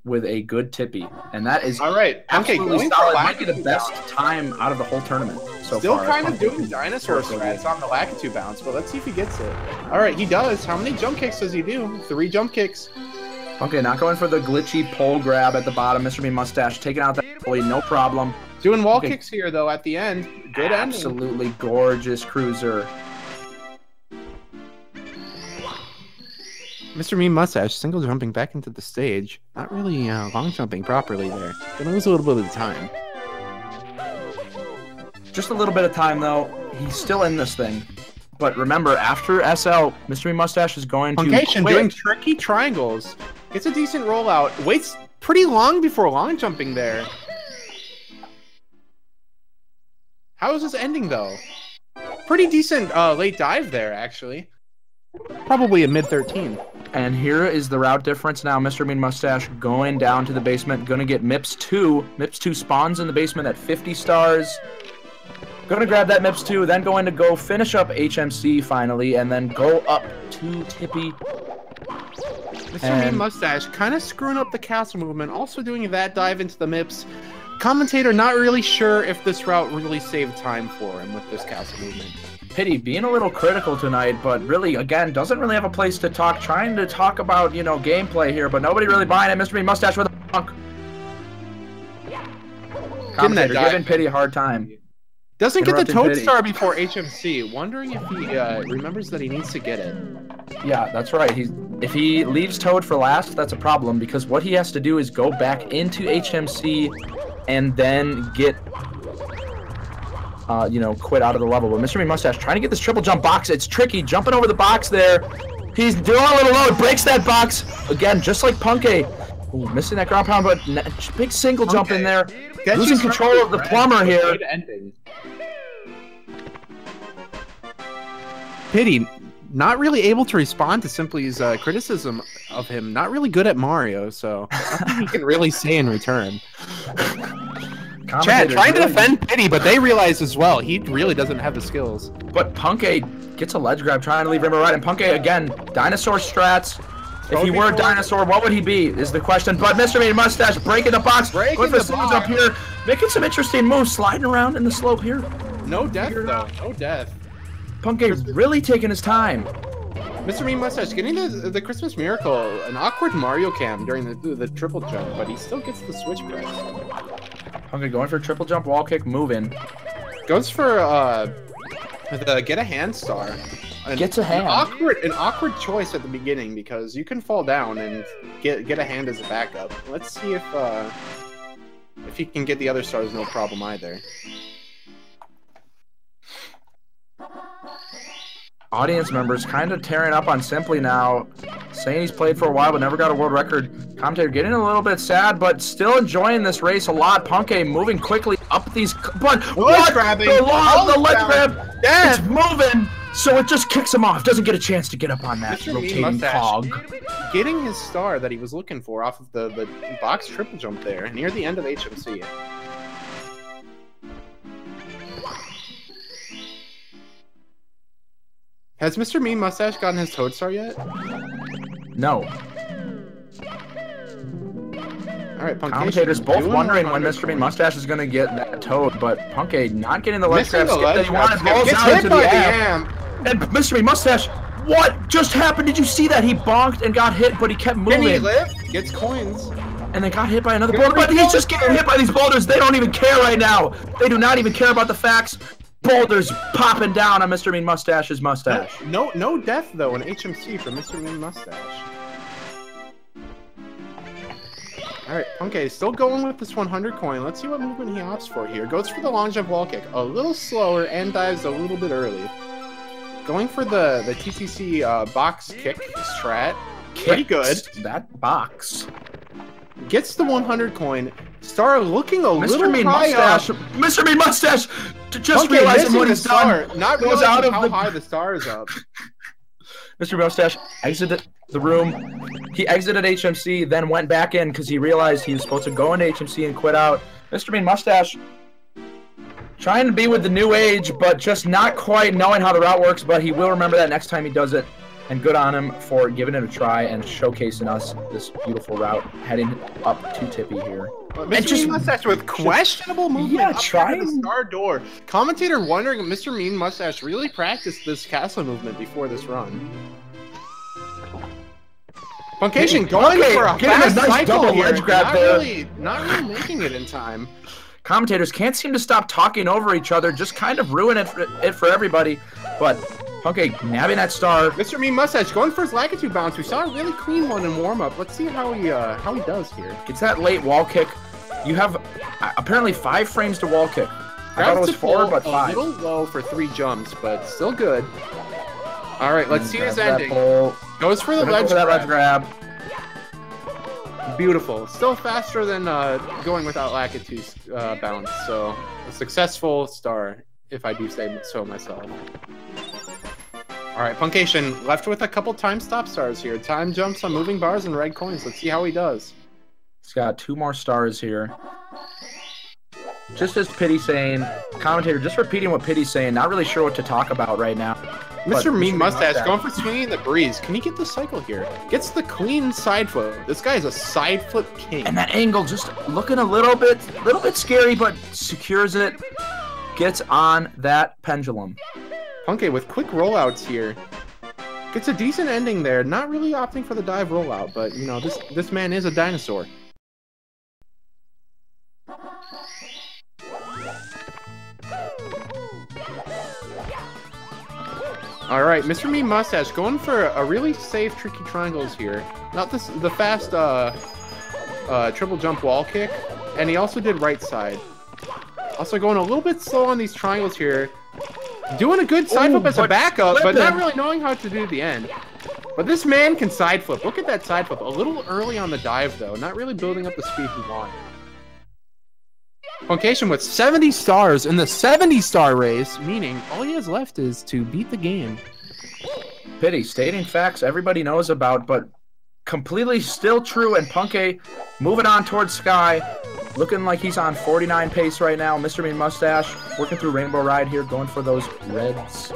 with a good Tippy, and that is all right. Absolutely solid. Might be the best time out of the whole tournament so Still far. Still kind of doing dinosaur strats on the Lakitu bounce, but let's see if he gets it. All right, he does. How many jump kicks does he do? 3 jump kicks. Okay, not going for the glitchy pole grab at the bottom. Mr. Mean Mustache taking out that bully, no problem. Doing wall kicks here, though, at the end. Good ending. Absolutely gorgeous cruiser. Mr. Mean Mustache single jumping back into the stage. Not really long jumping properly there. Gonna lose a little bit of time. Just a little bit of time, though. He's still in this thing. But remember, after SL, Mr. Mean Mustache is going to Puncayshun doing tricky triangles. Gets a decent rollout. Waits pretty long before long jumping there. How is this ending, though? Pretty decent late dive there, actually. Probably a mid-13. And here is the route difference now. Mr. Mean Mustache going down to the basement. Going to get MIPS 2. MIPS 2 spawns in the basement at 50 stars. Going to grab that MIPS 2, then going to go finish up HMC finally, and then go up to Tippy. Mr. Mean Mustache kind of screwing up the castle movement, also doing that dive into the MIPS. Commentator not really sure if this route really saved time for him with this castle movement. Pity, being a little critical tonight, but really, again, doesn't really have a place to talk. Trying to talk about, gameplay here, but nobody really buying it. Mr. Mean Mustache with a punk. Commentator giving Pity a hard time. Doesn't get the Toad Star before HMC. Wondering if he remembers that he needs to get it. Yeah, that's right. If he leaves Toad for last, that's a problem, because what he has to do is go back into HMC and then get, quit out of the level. But Mr. Mean Mustache trying to get this triple jump box. It's tricky. Jumping over the box there. He's doing a little load. Breaks that box. Again, just like Punkay. Ooh, missing that ground pound, but big single jump in there. Losing control of the plumber here. Good ending. Pity, not really able to respond to Simply's criticism of him. Not really good at Mario, so nothing he can really say in return. Chad trying to defend Pity, but they realize as well he really doesn't have the skills. But Punkay gets a ledge grab, trying to leave Rimmer right, and Punkay again, dinosaur strats. If he were a dinosaur, what would he be, is the question. But Mr. Mean Mustache breaking the box, going for a single jump here, making some interesting moves, sliding around in the slope here. No death, though. No death. Punkay really taking his time. Mr. Mean Mustache getting the Christmas Miracle, an awkward Mario cam during the triple jump, but he still gets the switch press. Punkay going for a triple jump, wall kick, moving. Goes for the get a hand star. Gets a hand. An awkward choice at the beginning, because you can fall down and get a hand as a backup. Let's see if he can get the other stars, no problem either. Audience members kind of tearing up on Simply now, saying he's played for a while but never got a world record. Commentator getting a little bit sad, but still enjoying this race a lot. Punkay moving quickly up these, but what? The ledge grab, it's moving, so it just kicks him off. Doesn't get a chance to get up on that rotating cog. Getting his star that he was looking for off of the box triple jump there near the end of HMC. Has Mr. Mean Mustache gotten his Toad Star yet? No. All right, Commentators both wondering when MrMeanMoustache is going to get that toad, but Punkay not getting the ledge grab skip that he wanted. Rolls out into the amp. And MrMeanMoustache, what just happened? Did you see that? He bonked and got hit, but he kept moving. Can he live? Gets coins. And then got hit by another boulder, but he's just getting hit by these boulders. They don't even care right now. They do not even care about the facts. Boulders popping down on MrMeanMoustache's mustache. No death though in HMC for MrMeanMoustache. All right, Punkay still going with this 100 coin. Let's see what movement he opts for here. Goes for the long jump wall kick, a little slower and dives a little bit early. Going for the TTC box kick strat. Pretty good. That box. Gets the 100 coin. Star looking a little high up. MrMeanMoustache just Okay, realizing what he's done. Not realizing out of how high the star is up. MrMeanMoustache exited the room. He exited HMC, then went back in because he realized he was supposed to go into HMC and quit out. MrMeanMoustache trying to be with the new age, but just not quite knowing how the route works, but he will remember that next time he does it. And good on him for giving it a try and showcasing us this beautiful route heading up to Tippy here. MrMeanMoustache with questionable movement up trying the star door. Commentator wondering if MrMeanMoustache really practiced this castle movement before this run. Puncayshun going for a fast nice double ledge grab there. Not really making it in time. Commentators can't seem to stop talking over each other, just kind of ruin it for everybody. But Punkay nabbing that star. MrMeanMoustache going for his Lakitu bounce. We saw a really clean one in warm-up. Let's see how he does here. Gets that late wall kick. You have apparently 5 frames to wall kick. I thought it was 4, but 5. A little low for 3 jumps, but still good. All right, let's see his ending. Goes for the ledge grab. Beautiful. Still faster than going without Lakitu's bounce. So a successful star, if I do say so myself. All right, Puncayshun left with a couple time stop stars here. Time jumps on moving bars and red coins. Let's see how he does. He's got 2 more stars here. Just as Pitty's saying, commentator just repeating what Pitty's saying, not really sure what to talk about right now. MrMeanMoustache going for swinging the breeze. Can he get the cycle here? Gets the clean side flip. This guy is a side flip king. And that angle just looking a little bit scary, but secures it. Gets on that pendulum. Punkay with quick rollouts here. Gets a decent ending there. Not really opting for the dive rollout, but you know, this man is a dinosaur. Alright, MrMeanMoustache going for a really safe, tricky triangles here. Not the fast triple jump wall kick, and he also did right side. Also going a little bit slow on these triangles here. Doing a good side flip as a backup, but not really knowing how to do the end. But this man can side flip. Look at that side flip. A little early on the dive, though. Not really building up the speed he wanted. Puncayshun with 70 stars in the 70-star race, meaning all he has left is to beat the game. Pitty, stating facts everybody knows about, but completely still true, and Punkay moving on towards Sky. Looking like he's on 49 pace right now. MrMeanMoustache working through Rainbow Ride here, going for those reds.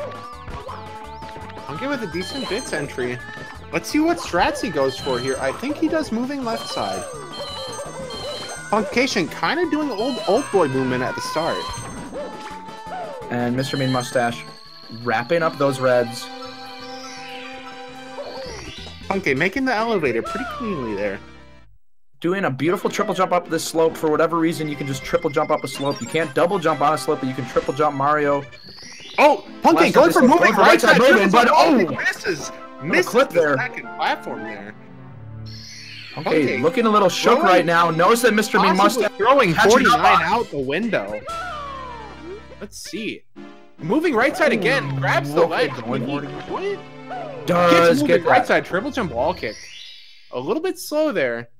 Punkay with a decent bits entry. Let's see what strats he goes for here. I think he does moving left side. Puncayshun kind of doing old boy movement at the start. And MrMeanMoustache wrapping up those reds. Punkay making the elevator pretty cleanly there. Doing a beautiful triple jump up this slope. For whatever reason, you can just triple jump up a slope. You can't double jump on a slope, but you can triple jump Mario. Oh, Punkay going for moving right side movement, but misses clip the second platform there. Okay, looking a little shook right now. Knows that MrMeanMoustache throwing 49 out the window. Let's see. Moving right side again. Grabs the ledge. Does get right side triple jump wall kick. A little bit slow there.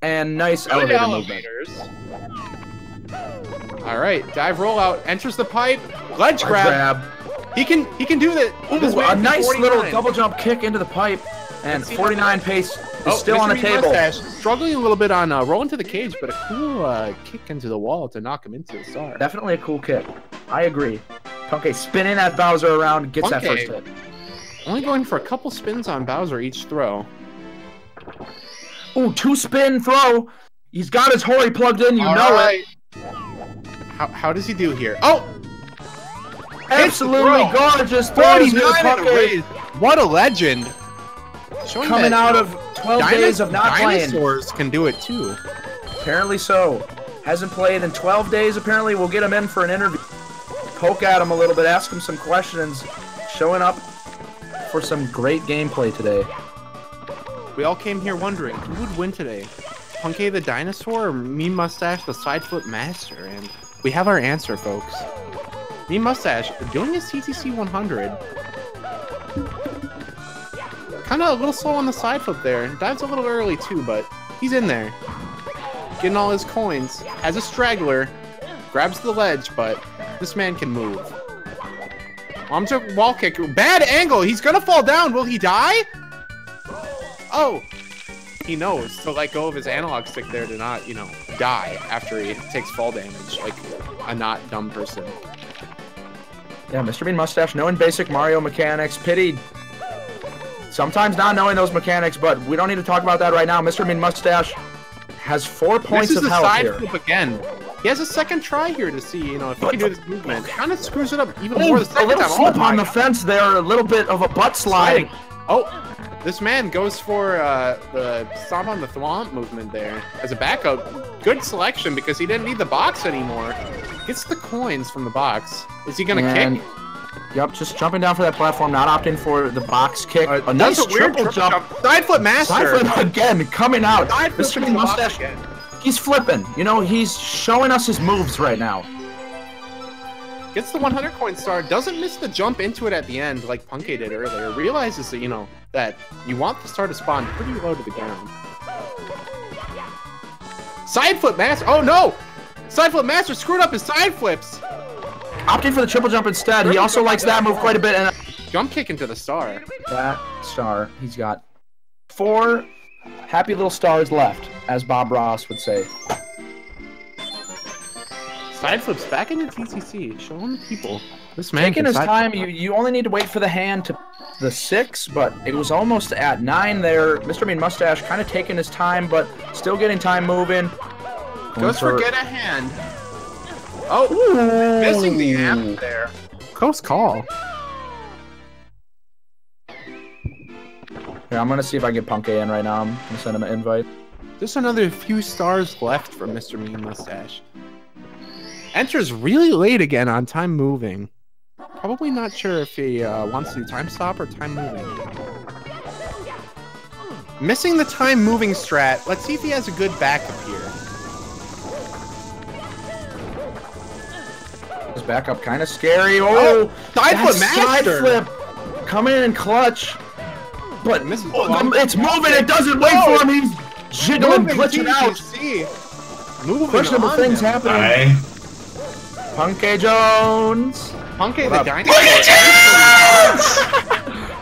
And nice elevators. All right, dive rollout. Enters the pipe. Ledge grab. He can do that. A nice little double jump kick into the pipe. And 49 pace is still on the table. Struggling a little bit on rolling to the cage, but a cool kick into the wall to knock him into the star. Definitely a cool kick. I agree. Punkay spinning that Bowser around, gets that first hit. Only going for a couple spins on Bowser each throw. Ooh, 2 spin throw. He's got his Hori plugged in, you know it. How does he do here? Oh! Absolutely gorgeous. 49 What a legend. Showing coming out of 12 days of not playing. Dinosaurs can do it too. Apparently so. Hasn't played in 12 days, apparently. We'll get him in for an interview. Poke at him a little bit, ask him some questions. Showing up for some great gameplay today. We all came here wondering, who would win today? Punkay the Dinosaur or MrMeanMoustache the Side Flip Master? And we have our answer, folks. MrMeanMoustache doing his TTC 100. Kind of a little slow on the side flip there. Dives a little early too, but he's in there. Getting all his coins. Has a straggler. Grabs the ledge, but this man can move. Onto wall kick. Bad angle. He's gonna fall down. Will he die? Oh. He knows to let go of his analog stick there to not, you know, die after he takes fall damage like a not dumb person. Yeah, MrMeanMoustache knowing basic Mario mechanics. Pity sometimes not knowing those mechanics, but we don't need to talk about that right now. MrMeanMoustache has 4 points of health here. Flip again. He has a second try here to see, you know, if he can do this movement. Kind of screws it up even more the second time. A little slip on the fence there, a little bit of a butt sliding. Oh, this man goes for the stomp on the thwomp movement there as a backup. Good selection because he didn't need the box anymore. Gets the coins from the box. Is he gonna kick? Yep, just jumping down for that platform, not opting for the box kick. A That's nice a weird triple jump. Side flip master. Side flip again, coming out. MrMeanMoustache, he's flipping. You know, he's showing us his moves right now. Gets the 100 coin star, doesn't miss the jump into it at the end like Punkay did earlier. Realizes that, you know, that you want the star to spawn pretty low to the ground. Side flip master. Oh no! Side flip master screwed up his side flips. Opting for the triple jump instead. He also likes that move quite a bit. And jump kick into the star. That star. He's got 4 happy little stars left, as Bob Ross would say. Side flips back into TCC, showing the people. This man taking his time. You only need to wait for the hand to the 6, but it was almost at 9 there. MrMeanMoustache kind of taking his time, but still getting time moving. Goes for get a hand. Oh, ooh. Missing the amp there. Close call. Here, I'm gonna see if I can get Punkay in right now. I'm gonna send him an invite. Just another few stars left for MrMeanMoustache. Enters really late again on time moving. Probably not sure if he wants to do time stop or time moving. Missing the time moving strat. Let's see if he has a good backup here. His backup kind of scary. Oh, side flip master. Side flip coming in clutch. But it's moving. It doesn't wait for him. He's jiggling, glitching out. Questionable things happening. Punkay Jones. Punkay the Dinosaur.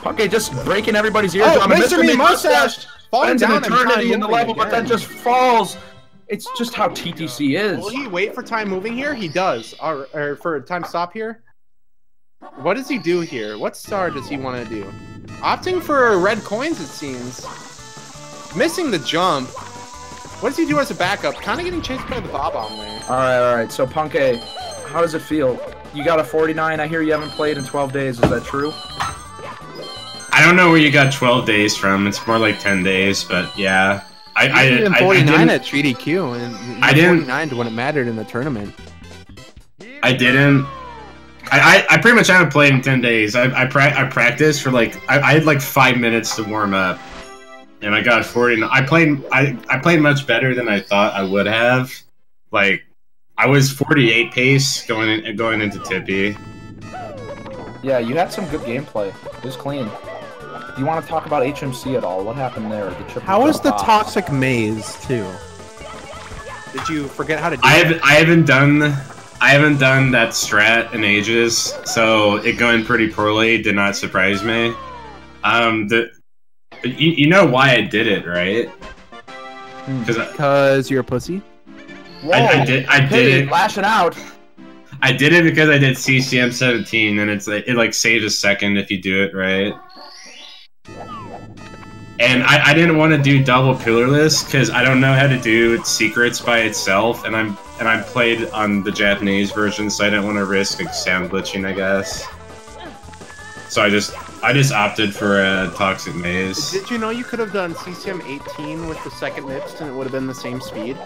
Punkay just breaking everybody's ears. Oh, MrMeanMoustache falling down an eternity in the level, but then just falls. It's just how TTC is. Will he wait for time moving here? He does. Or for time stop here? What does he do here? What star does he want to do? Opting for red coins, it seems. Missing the jump. What does he do as a backup? Kind of getting chased by the bob-omb there. All right. So, Punkay, how does it feel? You got a 49. I hear you haven't played in 12 days. Is that true? I don't know where you got 12 days from. It's more like 10 days, but yeah. I did 49 at 3DQ, and I didn't 49 to when it mattered in the tournament. I didn't. I pretty much haven't played in 10 days. I practiced for like I had like 5 minutes to warm up, and I got 49. I played much better than I thought I would have. Like I was 48 pace going into Tippy. Yeah, you had some good gameplay. It was clean. Do you want to talk about HMC at all? What happened there? How was the toxic maze too? Did you forget how to do it? I haven't done that strat in ages, so it going pretty poorly did not surprise me. You know why I did it, right? Because you're a pussy. Whoa, I did it. Lashing out. I did it because I did CCM17, and it like saves a second if you do it right. And I didn't want to do double pillarless because I don't know how to do secrets by itself, and I played on the Japanese version, so I didn't want to risk like, sound glitching, I guess. So I just opted for a Toxic Maze. Did you know you could have done CCM 18 with the second MIPS and it would have been the same speed?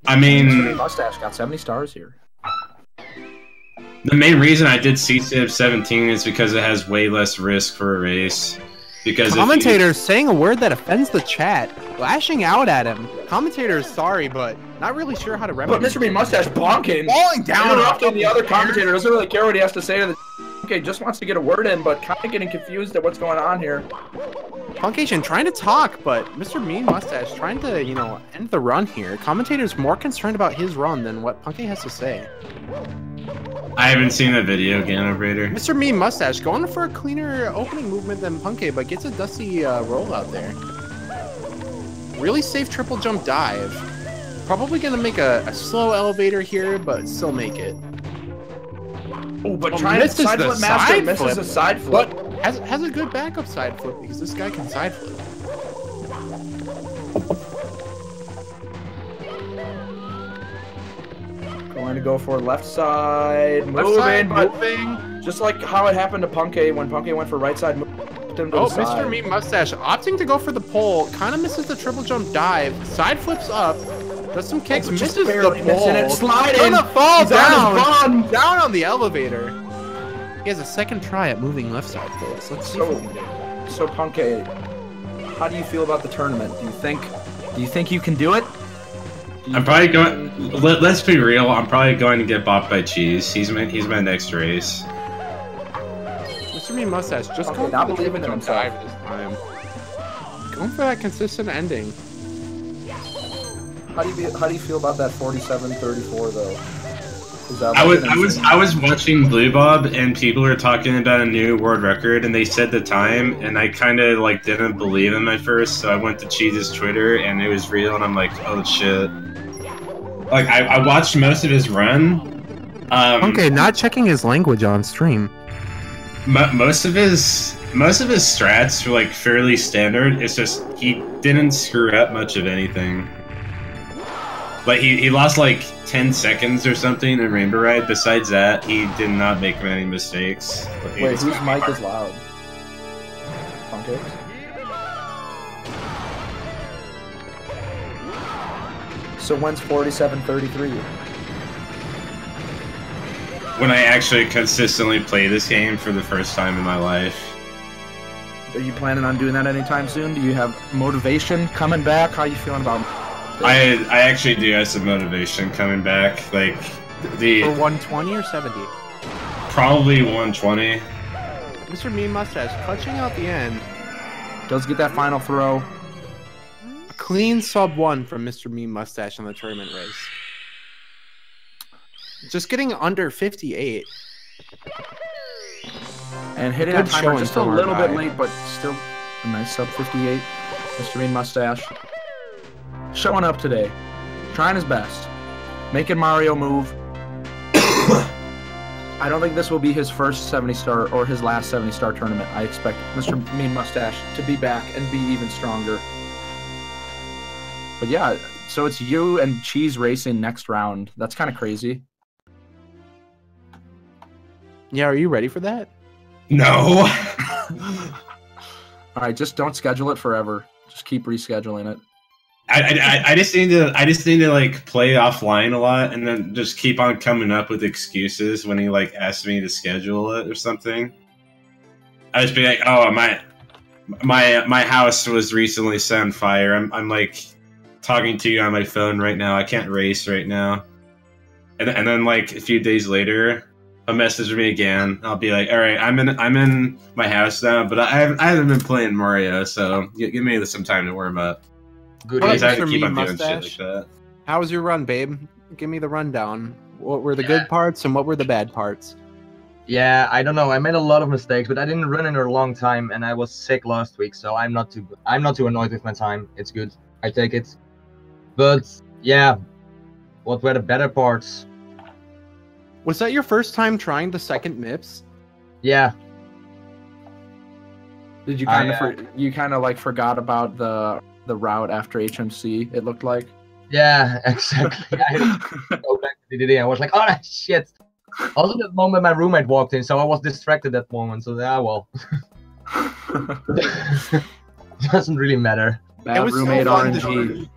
I mean, Mustache got 70 stars here. The main reason I did CCM 17 is because it has way less risk for a race. Because commentators saying a word that offends the chat, lashing out at him. Commentator is sorry, but not really sure how to remedy. But MrMeanMoustache bonking, falling down, interrupting the other commentator, doesn't really care what he has to say to the. Okay, just wants to get a word in, but kind of getting confused at what's going on here. puncayshun trying to talk, but MrMeanMoustache trying to, you know, end the run here. Commentator's more concerned about his run than what Puncay has to say. I haven't seen the video again, operator. MrMeanMoustache going for a cleaner opening movement than Puncay, but gets a dusty roll out there. Really safe triple jump dive. Probably gonna make a slow elevator here, but still make it. Oh, but trying to side flip master misses a side flip. But has a good backup side flip because this guy can side flip. Going to go for left side, moving. Just like how it happened to Puncay when Puncay went for right side. Oh, MrMeanMoustache opting to go for the pole, kind of misses the triple jump dive, side flips up, does some kicks, misses the pole, it, sliding, gonna fall down on the elevator. He has a second try at moving left side flips. Let's see. So Puncay, how do you feel about the tournament? Do you think you can do it? I'm probably going. Let's be real. I'm probably going to get bopped by Cheese. He's my next race. MrMeanMoustache just going not for the believing in himself dive this time. Going for that consistent ending. How do you feel about that 47-34 though? I was watching Blue Bob and people were talking about a new world record and they said the time and I kind of like didn't believe him at first, so I went to Cheese's Twitter and it was real and I'm like, oh shit. Like I watched most of his run. Okay, not checking his language on stream. Most of his strats were like fairly standard. It's just he didn't screw up much of anything. Like he lost like 10 seconds or something in Rainbow Ride. Besides that, he did not make many mistakes. Wait, whose mic is loud? Puncay's? So when's 47-33? When I actually consistently play this game for the first time in my life. Are you planning on doing that anytime soon? Do you have motivation coming back? How are you feeling about I actually do have some motivation coming back. Like for 120 or 70? Probably 120. MrMeanMoustache clutching out the end. Does get that final throw. A clean sub 1 from MrMeanMoustache on the tournament race. Just getting under 58. And hitting that timer just a little bit late, but still a nice sub 58. MrMeanMoustache showing up today, trying his best, making Mario move. I don't think this will be his first 70-star or his last 70-star tournament. I expect MrMeanMoustache to be back and be even stronger. But yeah, so it's you and Cheese racing next round. That's kind of crazy. Yeah, are you ready for that? No. All right, just don't schedule it forever. Just keep rescheduling it. I just need to like play offline a lot and then just keep on coming up with excuses when he like asks me to schedule it or something. I just be like, oh, my house was recently set on fire. I'm like talking to you on my phone right now. I can't race right now. And then like a few days later, he'll message me again. I'll be like, all right, I'm in my house now, but I haven't been playing Mario, so give me some time to warm up. Good. I have to keep on doing shit like that. How was your run, babe? Give me the rundown. What were the good parts and what were the bad parts? Yeah, I don't know. I made a lot of mistakes, but I didn't run in a long time, and I was sick last week, so I'm not too annoyed with my time. It's good. I take it. But yeah, what were the better parts? Was that your first time trying the second MIPS? Yeah. Did you kind of like forgot about the route after HMC? It looked like. Yeah, exactly. I go back to the DD. I was like, oh shit. Also, that moment my roommate walked in, so I was distracted that moment. So yeah, well, doesn't really matter. Bad roommate RNG.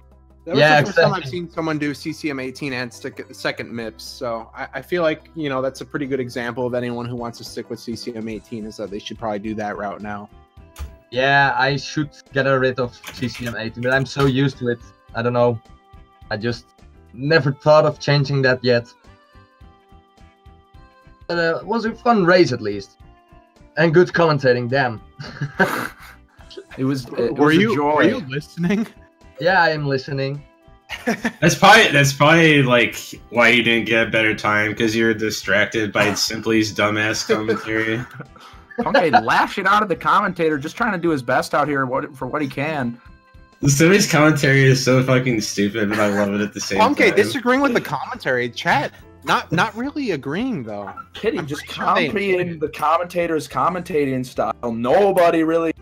That was the first time I've seen someone do CCM 18 and stick at the second MIPS, so I feel like, you know, that's a pretty good example of anyone who wants to stick with CCM 18 is that they should probably do that route now. Yeah, I should get rid of CCM 18, but I'm so used to it. I don't know. I just never thought of changing that yet. But it was a fun race at least. And good commentating, damn. It was Were you listening? Yeah, I am listening. That's probably like why you didn't get a better time, because you're distracted by Simply's dumbass commentary. Punkay lashing out at the commentator, just trying to do his best out here for what he can. Simply's commentary is so fucking stupid, but I love it at the same time. Punkay disagreeing with the commentary. Chat, not really agreeing though. Kidding, just copying the commentator's commentating style. Nobody really.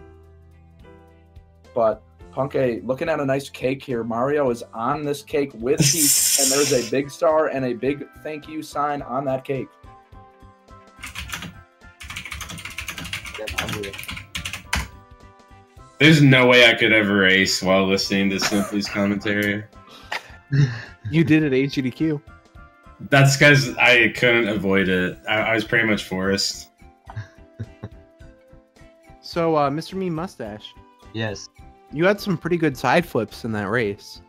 But Punkay, looking at a nice cake here. Mario is on this cake with Peach, and there's a big star and a big thank you sign on that cake. There's no way I could ever race while listening to Simply's commentary. You did it HGDQ. That's because I couldn't avoid it. I was pretty much forced. So, MrMeanMoustache. Yes. You had some pretty good side flips in that race.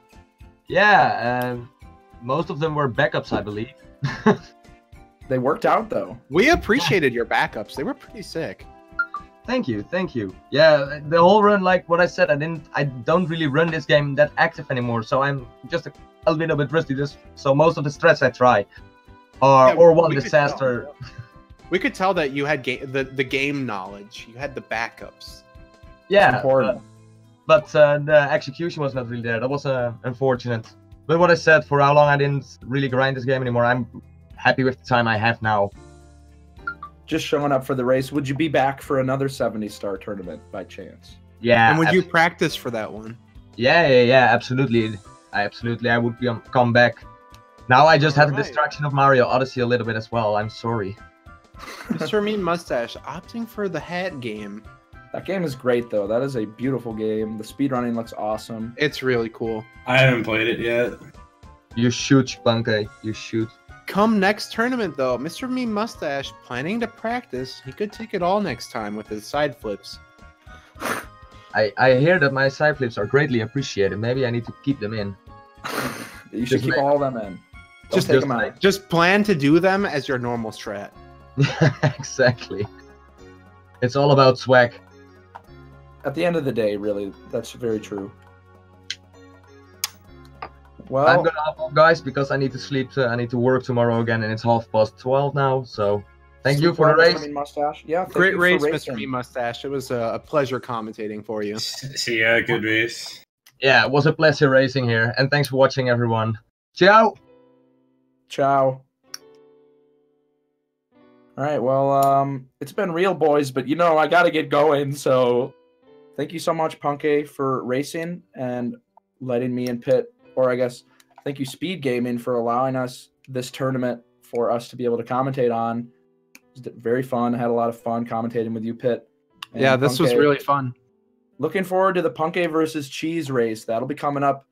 Yeah, most of them were backups, I believe. They worked out though. We appreciated your backups. They were pretty sick. Thank you. Yeah, the whole run, like what I said, I don't really run this game that active anymore, so I'm just a little bit rusty. So most of the strats I try or one disaster. We could tell that you had the game knowledge. You had the backups. Yeah, important. But the execution was not really there. That was unfortunate. But what I said, for how long I didn't really grind this game anymore, I'm happy with the time I have now. Just showing up for the race. Would you be back for another 70-star tournament by chance? Yeah. And would you practice for that one? Yeah, absolutely. I would come back. Now I just had the distraction of Mario Odyssey a little bit as well. I'm sorry. MrMeanMoustache opting for the hat game. That game is great though. That is a beautiful game. The speedrunning looks awesome. It's really cool. I haven't played it yet. You shoot, Punkay. You shoot. Come next tournament, though, MrMeanMoustache planning to practice. He could take it all next time with his side flips. I hear that my side flips are greatly appreciated. Maybe I need to keep them in. You should keep all of them in. Just take them out. Just plan to do them as your normal strat. Exactly. It's all about swag. At the end of the day, really, that's very true. Well, I'm gonna hop off, guys, because I need to sleep. I need to work tomorrow again, and it's 12:30 now. So, thank you for the race. MrMeanMoustache. Yeah, great race, MrMeanMoustache. It was a pleasure commentating for you. See ya, good race. Yeah, it was a pleasure racing here, and thanks for watching, everyone. Ciao. Ciao. All right, well, it's been real, boys, but you know I gotta get going. So, thank you so much, Punkay, for racing and letting me in pit. Or I guess, thank you, Speed Gaming, for allowing us this tournament for us to be able to commentate on. It was very fun. I had a lot of fun commentating with you, Pitt. And yeah, this was really fun. Looking forward to the Punkay versus Cheese race. That'll be coming up.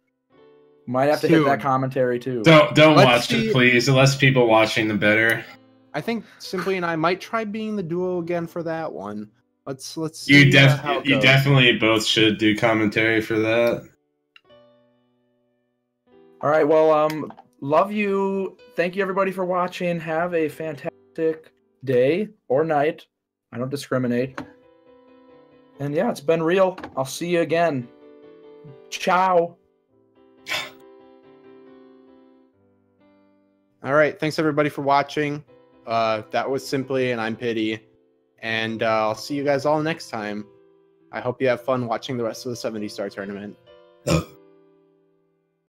Might have to hit that commentary too. Don't watch it, please. The less people watching, the better. I think Simply and I might try being the duo again for that one. Let's see. You definitely both should do commentary for that. All right, well, love you. Thank you, everybody, for watching. Have a fantastic day or night. I don't discriminate. And yeah, it's been real. I'll see you again. Ciao. All right, thanks, everybody, for watching. That was Simply, and I'm Pity. And I'll see you guys all next time. I hope you have fun watching the rest of the 70-star tournament.